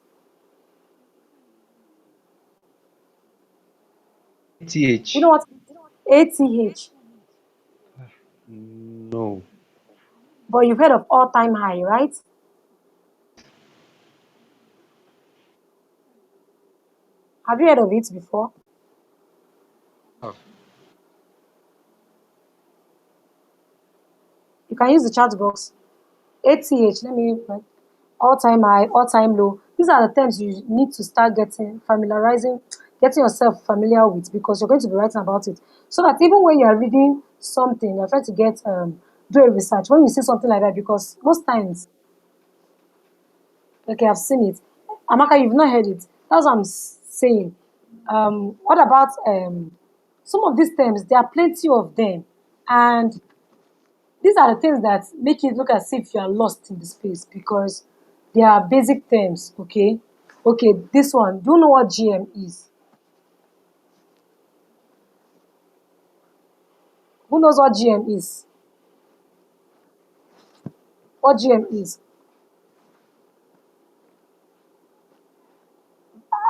You know
ETH?
what ATH,
No.
but you've heard of all time high, right? Have you heard of it before?
Oh.
You can use the chat box. ATH, let me write. All time high, all time low. These are the terms you need to start getting yourself familiar with because you're going to be writing about it. So that even when you are reading something, you're trying to do a research. When you see something like that, because most times, okay, I've seen it. Amaka, you've not heard it. That's what I'm saying. What about some of these terms? There are plenty of them, and these are the things that make it look as if you are lost in the space because they are basic terms, okay? Okay, this one. Do you know what GM is? Who knows what GM is? What GM is?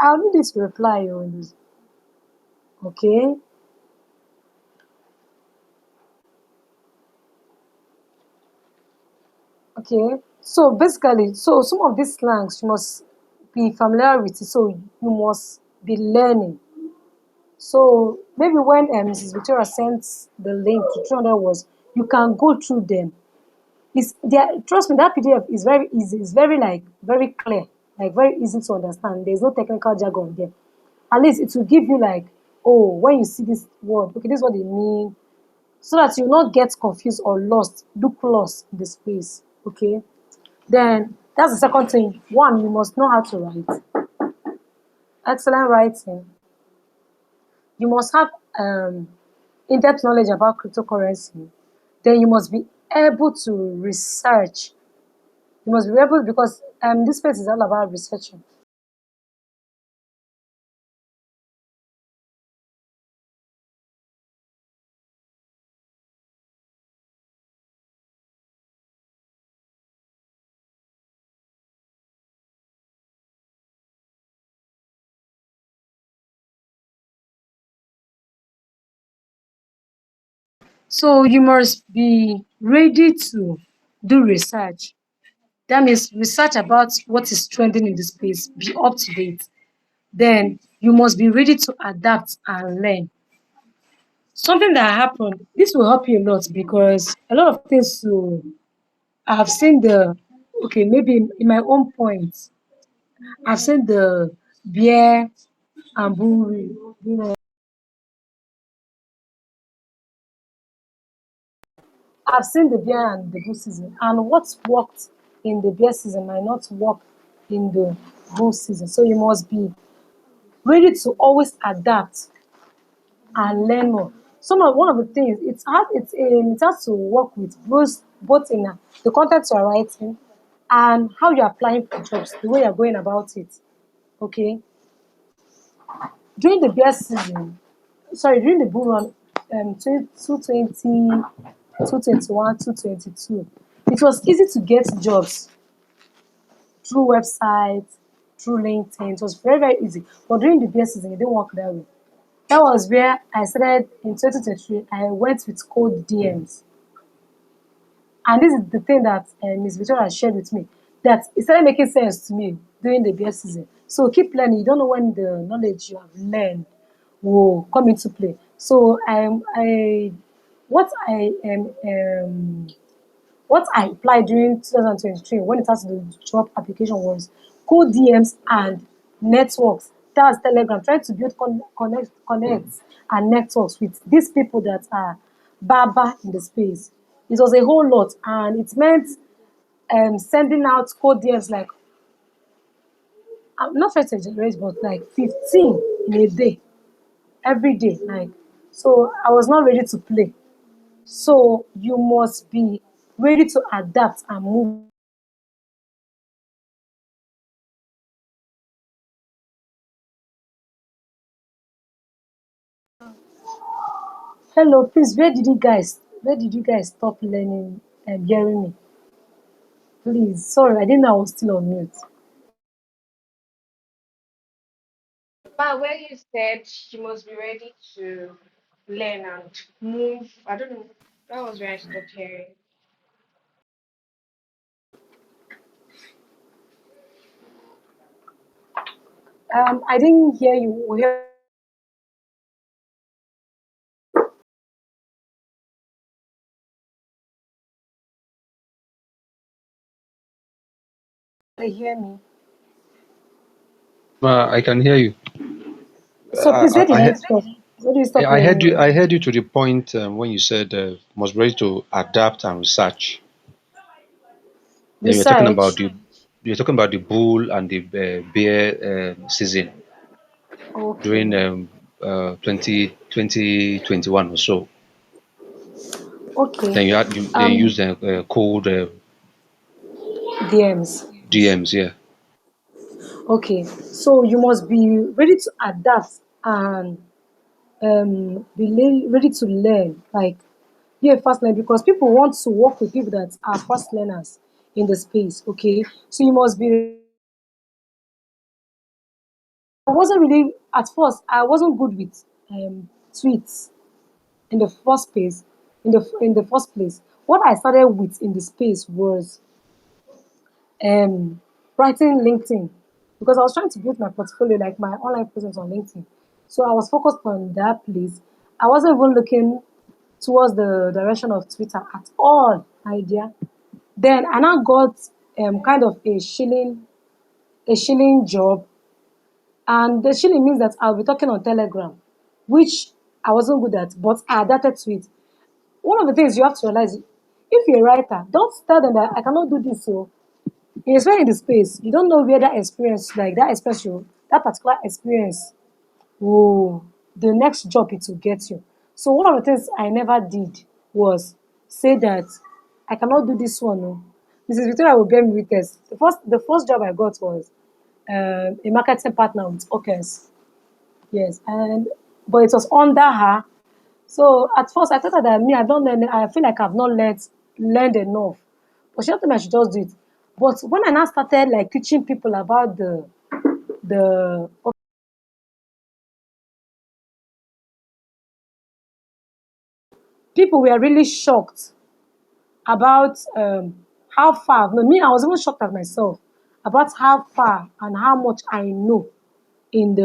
I'll need this reply on this. Okay, okay. So basically, so some of these slangs you must be familiar with it, so you must be learning. So maybe when Mrs. Victoria sent the link to 300 was, you can go through them. It's there. Trust me, that PDF is very easy. It's very like very clear, like very easy to understand. There's no technical jargon there. At least it will give you like, oh, when you see this word, okay, this is what they mean, so that you not get confused or lost, look lost in the space. Okay. Then that's the second thing. One, you must know how to write. Excellent writing. You must have in-depth knowledge about cryptocurrency. Then you must be able to research. You must be able because this space is all about researching. So you must be ready to do research. That means research about what is trending in the space, be up to date. Then you must be ready to adapt and learn. Something that happened, this will help you a lot because a lot of things I have seen okay, maybe in my own point, I've seen the beer and brewery. I've seen the beer and the bull season, and what's worked in the beer season might not work in the bull season. So you must be ready to always adapt and learn more. One of the things it has to work with both in the content you are writing and how you're applying for jobs, the way you're going about it. Okay, during the beer season, during the bull run, 220, 222, it was easy to get jobs through websites, through LinkedIn. It was very, very easy. But during the beer season, it didn't work that way. That was where I started in 2023. I went with cold DMs. And this is the thing that Ms. Victoria shared with me, that it started making sense to me during the beer season. So keep learning. You don't know when the knowledge you have learned will come into play. So what I am what I applied during 2023 when it has to do with job application was cold DMs and networks. That's Telegram, trying to build connects and networks with these people that are baba in the space. It was a whole lot, and it meant sending out cold DMs like, I'm not trying to exaggerate, but like 15 in a day, every day. Like, so I was not ready to play. So you must be ready to adapt and move. Hello, please, where did you guys stop learning and hearing me? Please, sorry, I didn't know I was still on mute.
But when you said she must be ready to learn and move, I don't know. That was where I stopped hearing.
I didn't hear you. Hear me.
I can hear you.
So please, where
I,
did
I,
I
he-
stop? Where did you stop
I heard
hearing
you.
me?
I heard you to the point when you said must be ready to adapt and research. Then
Research.
you're talking about the bull and the bear season during
Okay.
2021 or so.
Okay.
Then they
Um,
used cold
DMs.
DMs. Yeah.
Okay. So you must be ready to adapt and ready to learn. Like, be a fast learner because people want to work with people that are fast learners in the space. Okay. So you must be. I wasn't really at first. I wasn't good with tweets in the first place. In the first place, what I started with in the space was um, writing LinkedIn because I was trying to build my portfolio, like my online presence on LinkedIn. So I was focused on that place. I wasn't even looking towards the direction of Twitter at all, idea. Then I now got kind of a shilling job, and the shilling means that I'll be talking on Telegram, which I wasn't good at, but I adapted to it. One of the things you have to realize, if you're a writer, don't tell them that I cannot do this. So it's when in the space, you don't know where that experience, like that particular experience will, the next job it will get you. So one of the things I never did was say that I cannot do this one. No. Mrs. Victoria will bear me witness. The first job I got was a marketing partner with Okens. Yes, and but it was under her. So at first I thought that me, I don't learn. I feel like I've not learned enough. But she told me I should just do it. But when I now started like teaching people about the people were really shocked about how far. No, me, I was even shocked at myself about how far and how much I know in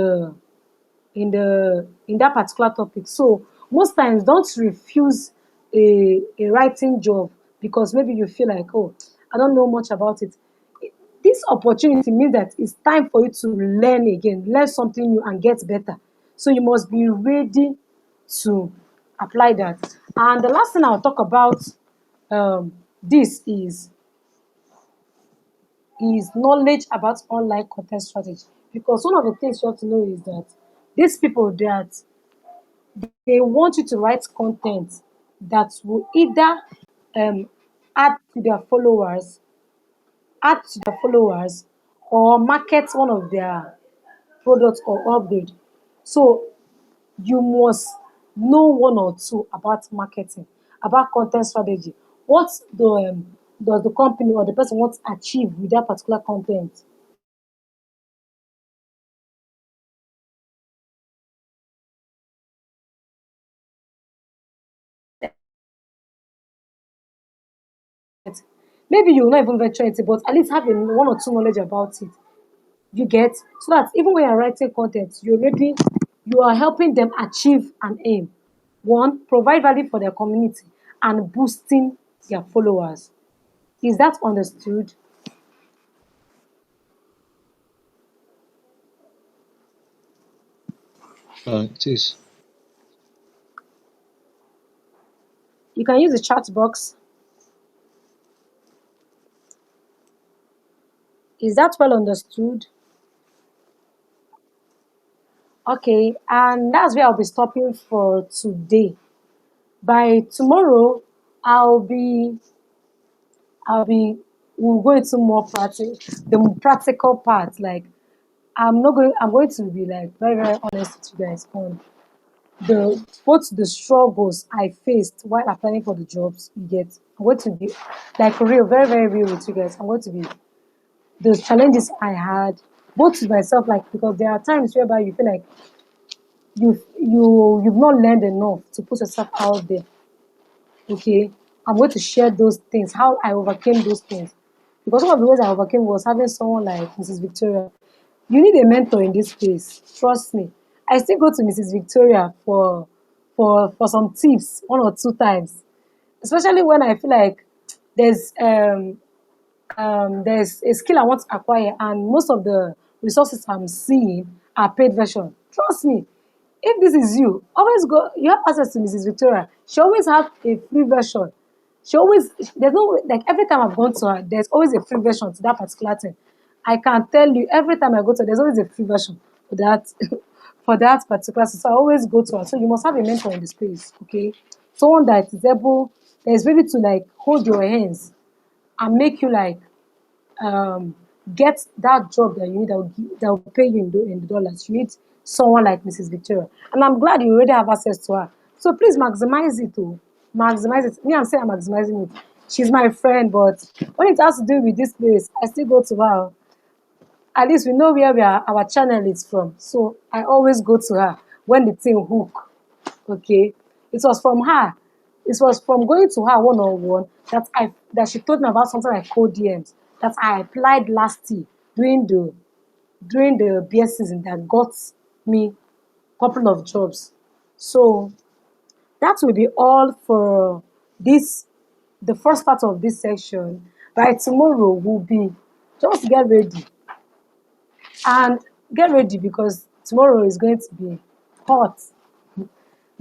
in that particular topic. So most times, don't refuse a writing job because maybe you feel like, oh, I don't know much about it. This opportunity means that it's time for you to learn again, learn something new, and get better. So you must be ready to apply that. And the last thing I'll talk about this is knowledge about online content strategy. Because one of the things you have to know is that these people that they want you to write content that will either um, add to their followers, add to their followers, or market one of their products or upgrade. So you must know one or two about marketing, about content strategy. What does the company or the person want to achieve with that particular content? Maybe you will not even venture into it, but at least have a one or two knowledge about it. You get, so that even when you're writing content, you are helping them achieve an aim. One, provide value for their community and boosting their followers. Is that understood?
It is.
You can use the chat box. Is that well understood? Okay, and that's where I'll be stopping for today. By tomorrow, I'll be I'll be we'll go into more the practical part. Like I'm going to be like very, very honest with you guys on the struggles I faced while applying for the jobs you get. I'm going to be like real, very, very real with you guys. I'm going to be those challenges I had, both with myself, like because there are times whereby you feel like you've not learned enough to put yourself out there. Okay, I'm going to share those things, how I overcame those things. Because one of the ways I overcame was having someone like Mrs. Victoria. You need a mentor in this space. Trust me. I still go to Mrs. Victoria for some tips one or two times, especially when I feel like there's there's a skill I want to acquire, and most of the resources I'm seeing are paid version. Trust me, if this is you, always go. You have access to Mrs. Victoria. She always have a free version. She always there's no like every time I've gone to her, there's always a free version to that particular thing. I can tell you every time I go to her, there's always a free version for that for that particular. So I always go to her. So you must have a mentor in the space, okay? Someone that is able that is ready to like hold your hands and make you like um, get that job that you need that will pay you in the dollars. You need someone like Mrs. Victoria. And I'm glad you already have access to her. So please maximize it too. Maximize it. Me, I'm saying I'm maximizing it. She's my friend, but when it has to do with this place, I still go to her. At least we know where our channel is from. So I always go to her when the thing hook. Okay. It was from her. It was from going to her one on one that she told me about something like code DMs that I applied last year during the beer season that got me a couple of jobs. So that will be all for this the first part of this section. By tomorrow will be just get ready and get ready because tomorrow is going to be hot.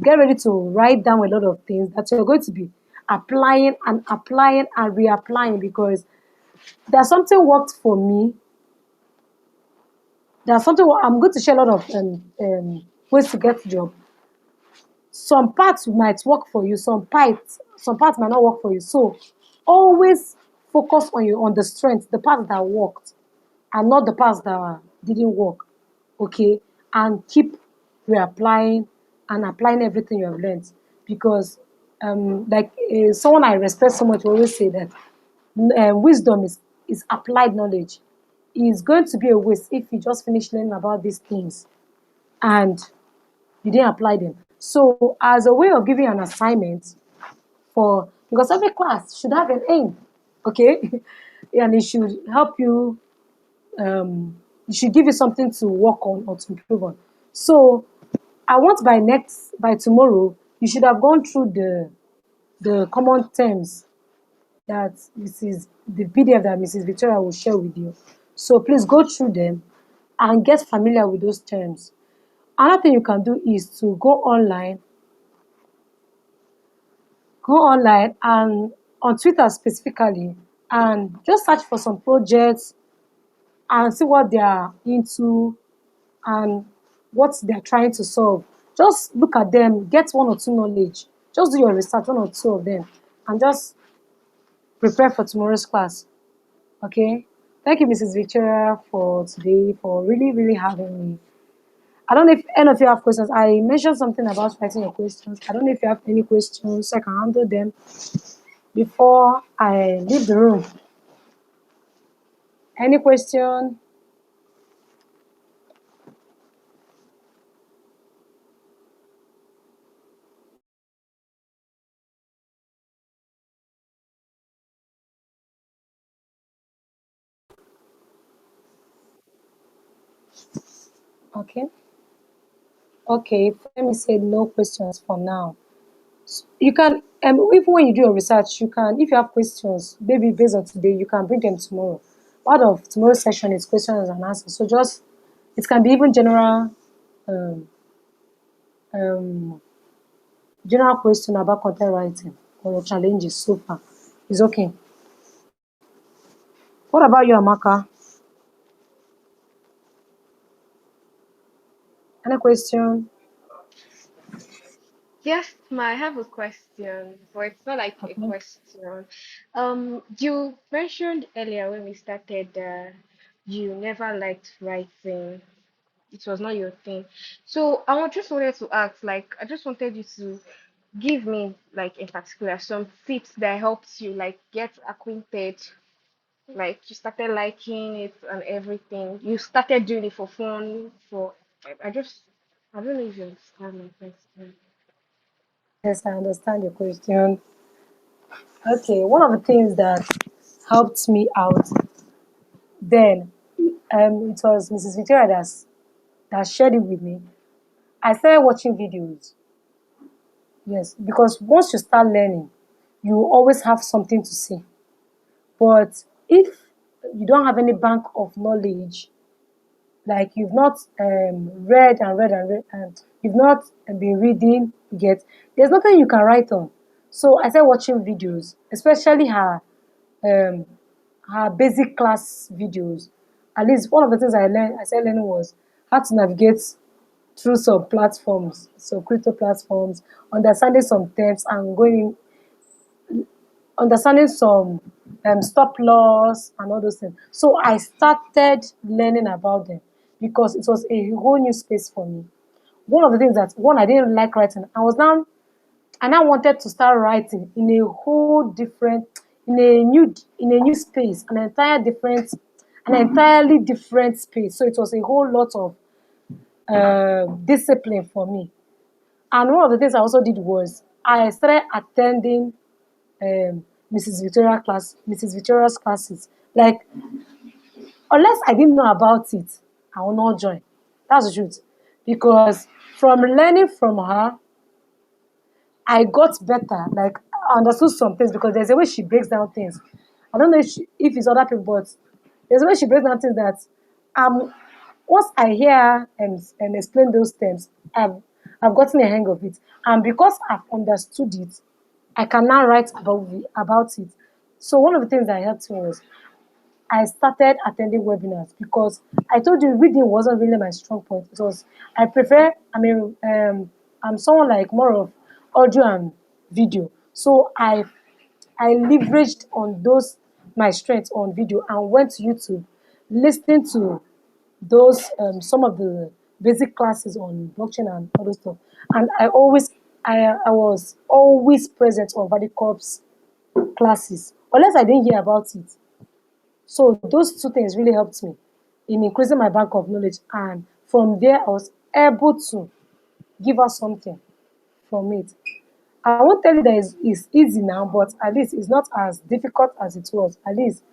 Get ready to write down a lot of things that you're going to be applying and reapplying because there's something worked for me. There's something I'm going to share a lot of ways to get job. Some parts might work for you, some parts might not work for you. So always focus on the strength, the parts that worked, and not the parts that didn't work. Okay, and keep reapplying and applying everything you have learned, because like someone I respect so much will always say that wisdom is applied knowledge. It's going to be a waste if you just finish learning about these things and you didn't apply them. So, as a way of giving an assignment for, because every class should have an aim, okay, and it should help you. It should give you something to work on or to improve on. So, I want by tomorrow, you should have gone through the common terms that the PDF that Mrs. Victoria will share with you. So please go through them and get familiar with those terms. Another thing you can do is to go online and on Twitter specifically, and just search for some projects and see what they are into and what they're trying to solve. Just look at them, get one or two knowledge. Just do your research, one or two of them, and just prepare for tomorrow's class. Okay. Thank you, Mrs. Victoria, for today, for really, really having me. I don't know if any of you have questions. I mentioned something about writing your questions. I don't know if you have any questions, so I can handle them before I leave the room. Any question? Okay. Okay. Let me say no questions for now. You can, even when you do your research, you can, if you have questions, maybe based on today, you can bring them tomorrow. Part of tomorrow's session is questions and answers. So just, it can be even um, um, general question about content writing or your challenges so far. It's okay. What about you, Amaka? Any question?
Yes, ma, I have a question, but it's not like a
Okay.
question. You mentioned earlier when we started that you never liked writing. It was not your thing. So just wanted to ask, like, I just wanted you to give me, like, in particular, some tips that helped you, like, get acquainted, like, you started liking it and everything. You started doing it for fun, I don't know if you understand my question.
Yes, I understand your question. Okay, one of the things that helped me out then, it was Mrs. Victoria that shared it with me. I started watching videos. Yes, because once you start learning, you always have something to say. But if you don't have any bank of knowledge, like you've not read and read and read, and you've not been reading, you get, there's nothing you can write on. So I started watching videos, especially um, her basic class videos. At least one of the things I started learning was how to navigate through some platforms, some crypto platforms, understanding some terms and understanding some stop loss and all those things. So I started learning about them because it was a whole new space for me. One of the things that one I didn't like writing, I now wanted to start writing in a whole different, in a new space, an entirely different space. So it was a whole lot of discipline for me. And one of the things I also did was I started attending Mrs. Victoria's classes. Like, unless I didn't know about it, I will not join. That's the truth. Because from learning from her, I got better. Like, I understood some things because there's a way she breaks down things. I don't know if it's other people, but there's a way she breaks down things that once I hear and explain those terms, I've gotten a hang of it. And because I've understood it, I can now write about it. So one of the things that helped me was I started attending webinars because I told you reading wasn't really my strong point. It was I'm someone like more of audio and video. So I leveraged on those my strength on video and went to YouTube, listening to those some of the basic classes on blockchain and other stuff. And I was always present on Valucop's classes, unless I didn't hear about it. So those two things really helped me in increasing my bank of knowledge. And from there, I was able to give out something from it. I won't tell you that it's easy now, but at least it's not as difficult as it was. At least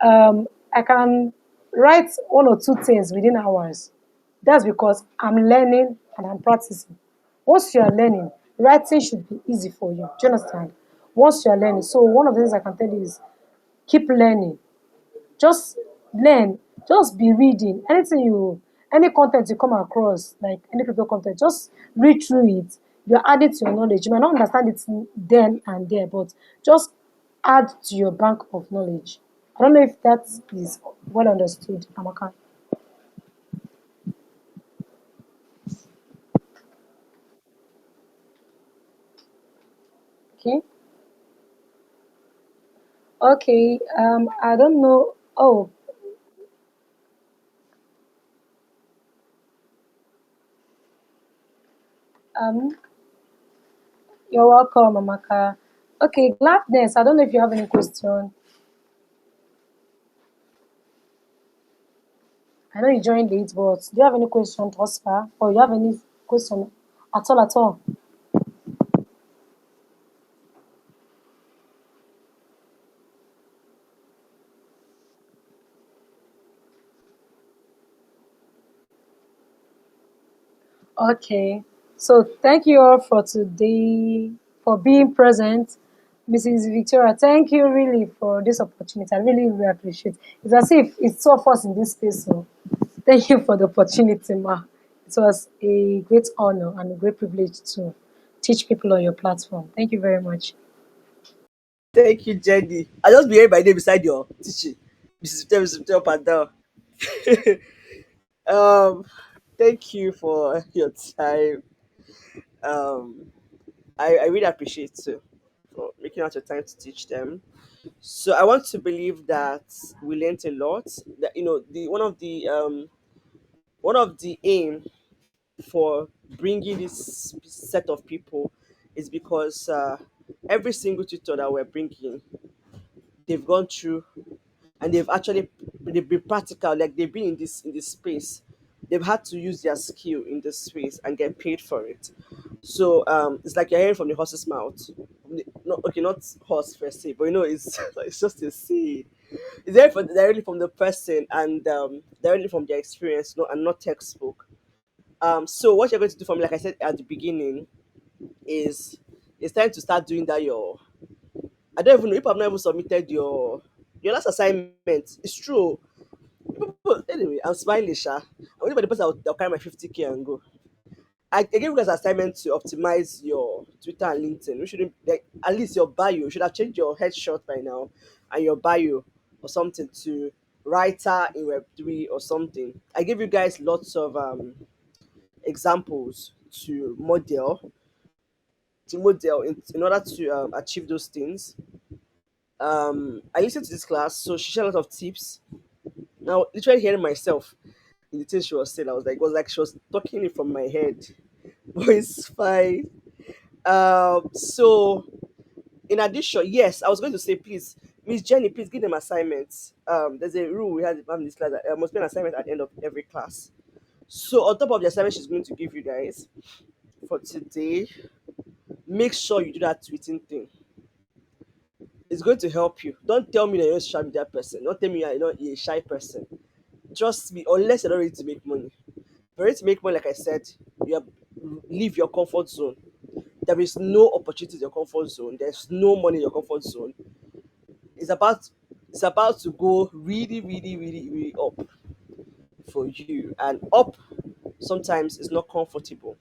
I can write one or two things within hours. That's because I'm learning and I'm practicing. Once you are learning, writing should be easy for you. Do you understand? Once you are learning. So one of the things I can tell you is keep learning. Just learn. Just be reading. Any content you come across, like any crypto content, just read through it. You're adding to your knowledge. You might not understand it then and there, but just add to your bank of knowledge. I don't know if that is well understood, Amaka. Okay. Okay. I don't know. Oh, um, you're welcome, Amaka. Okay, gladness. I don't know if you have any question. I know you joined late, but do you have any question to us, far? Or you have any question at all? At all? Okay. So thank you all for today for being present. Mrs. Victoria, thank you really for this opportunity. I really, really appreciate it. It's as if it's two of us in this space. So thank you for the opportunity, Ma. It was a great honor and a great privilege to teach people on your platform. Thank you very much.
Thank you, Jenny. I just be hearing my name beside your teaching. Mrs. Victoria, Mrs. Victoria, up and down. um, Thank you for your time. Um, I really appreciate you for making out your time to teach them. So I want to believe that we learned a lot. That the one of the aim for bringing this set of people is because every single tutor that we're bringing, they've gone through and they've been practical, like they've been in this space. They've had to use their skill in this space and get paid for it. So it's like you're hearing from the horse's mouth. Not okay, not horse per se, but it's just a say. It's directly from the person and directly from their experience, and not textbook. So what you're going to do for me, like I said at the beginning, is it's time to start doing that. I don't even know if I've not even submitted your last assignment. It's true. But anyway, I'm smiling, Sha. I'm waiting for the person that'll carry my 50K and go. I gave you guys assignment to optimize your Twitter and LinkedIn. We shouldn't like at least your bio. You should have changed your headshot by now and your bio or something to writer in Web3 or something. I gave you guys lots of examples to model in order to achieve those things. I listened to this class, so she shared a lot of tips. Now, literally hearing myself in the things she was saying, I was like, it was like she was talking it from my head. But it's fine. So in addition, yes, I was going to say, please, Miss Jenny, please give them assignments. There's a rule we have in this class that must be an assignment at the end of every class. So on top of the assignment she's going to give you guys for today, make sure you do that tweeting thing. It's going to help you. Don't tell me that you're a social media person. Don't tell me you're a shy person. Trust me, unless you're not ready to make money. For ready to make money, like I said, you have leave your comfort zone. There is no opportunity in your comfort zone. There's no money in your comfort zone. It's about it's about to go really, really, really, really up for you. And up sometimes is not comfortable.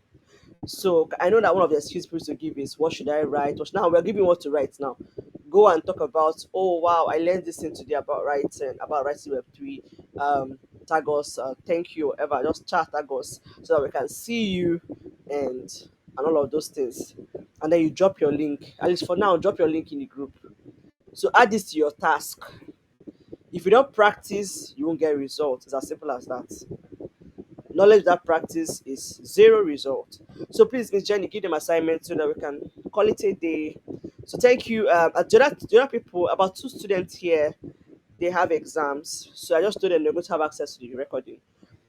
So I know that one of the excuses to give is what should I write? Now we're giving what to write now. Go and talk about, oh wow, I learned this thing today about writing Web3. Tag us, thank you, whatever. Just chat tag us so that we can see you and all of those things. And then you drop your link. At least for now, drop your link in the group So add this to your task. If you don't practice, you won't get results. It's as simple as that. Knowledge that practice is zero result. So please, Miss Jenny, give them assignments so that we can call it a day. So thank you. The other people, about two students here, they have exams. So I just told them they're going to have access to the recording.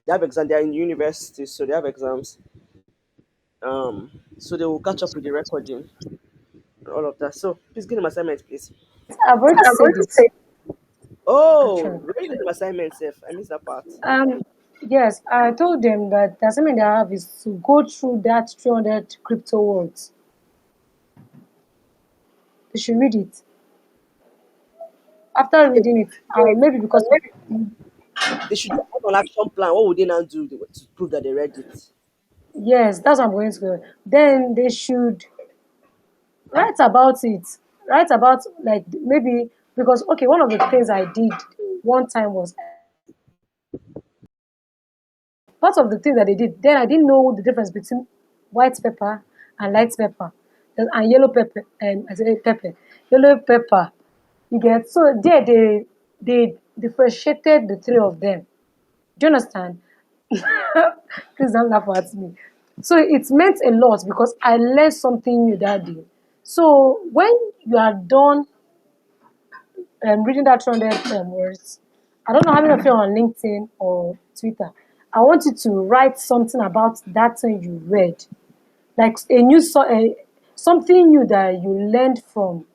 They have exams. They're in university, so they have exams. So they will catch up with the recording and all of that. So please give them assignments, please.
I've already said it,
Oh,
actually.
where you give them assignments, If I missed that part.
Um, yes, I told them that the assignment they have is to go through that 300 crypto words. They should read it. After reading it, maybe because
They should have an action plan. What would they now do to prove that they read it?
yes, that's what I'm going to go. Then they should write about it. Write about like maybe because okay, one of the things I did one time was part of the things that they did. Then I didn't know the difference between white pepper and light pepper, and yellow pepper and I say pepper, yellow pepper. You get so there they differentiated the three of them. Do you understand? Please don't laugh at me. So it meant a lot because I learned something new that day. So when you are done reading that 200 words, I don't know how many of you are on LinkedIn or Twitter. I want you to write something about that thing you read, like something new that you learned from,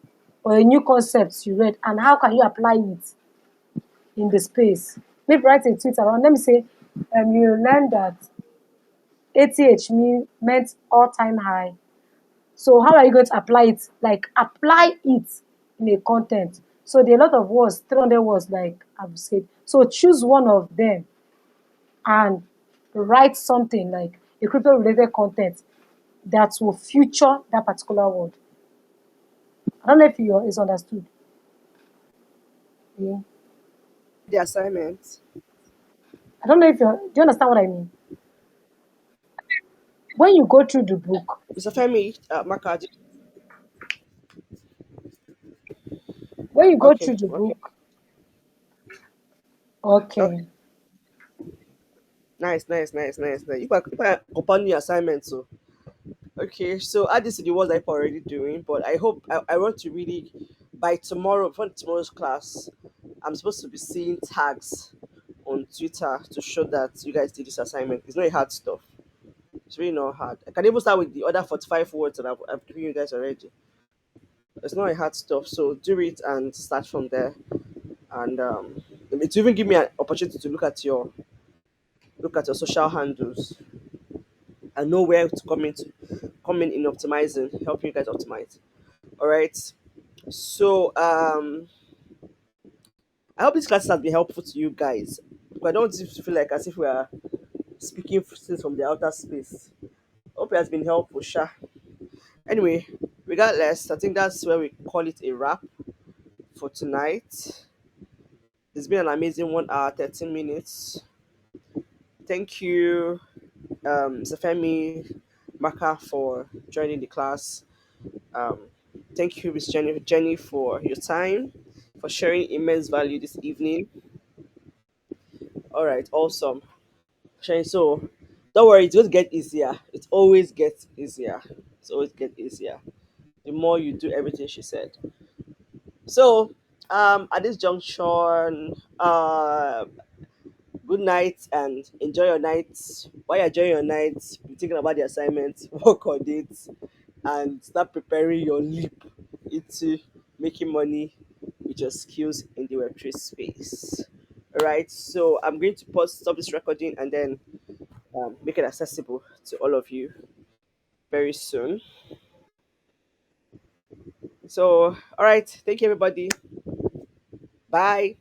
or a new concept you read, and how can you apply it in the space. Maybe write a tweet around. Let me say, you learned that ATH meant all time high. So how are you going to apply it? Like apply it in a content. So there are a lot of words, 300 words, like I've said. So choose one of them and write something like a crypto related content that will feature that particular word. I don't know if you is understood. Yeah.
The assignment.
I don't know if you do you understand what I mean? When you go through the book,
Mr. Femi, Makad.
when you go
Okay,
through the
okay,
book,
okay.
okay.
Nice, nice, nice, nice, nice. You can upon your assignment, so okay. So add this to the ones I'm already doing, but I want to really by tomorrow, for tomorrow's class, I'm supposed to be seeing tags on Twitter to show that you guys did this assignment. It's not a hard stuff. It's really not hard. I can even start with the other 45 words that I've given you guys already. It's not a hard stuff. So do it and start from there. And it even give me an opportunity to look at your social handles and know where to come in optimizing, helping you guys optimize. All right. So I hope this class has been helpful to you guys. But I don't want you to feel like as if we are speaking things from the outer space. Hope it has been helpful, Sha. Anyway, regardless, I think that's where we call it a wrap for tonight. It's been an amazing 1 hour, 13 minutes. Thank you, Zafemi Maka, for joining the class. Um, thank you, Miss Jenny, for your time, for sharing immense value this evening. All right, awesome. Sharing. So, don't worry, it's going to get easier. It always gets easier. It's always get easier. The more you do everything she said. So, at this junction, good night and enjoy your night. While you're enjoying your night, be thinking about the assignment, work on it, and start preparing your leap into making money with your skills in the Web3 space. All right, so I'm going to stop this recording and then make it accessible to all of you very soon. So, all right, thank you, everybody. Bye.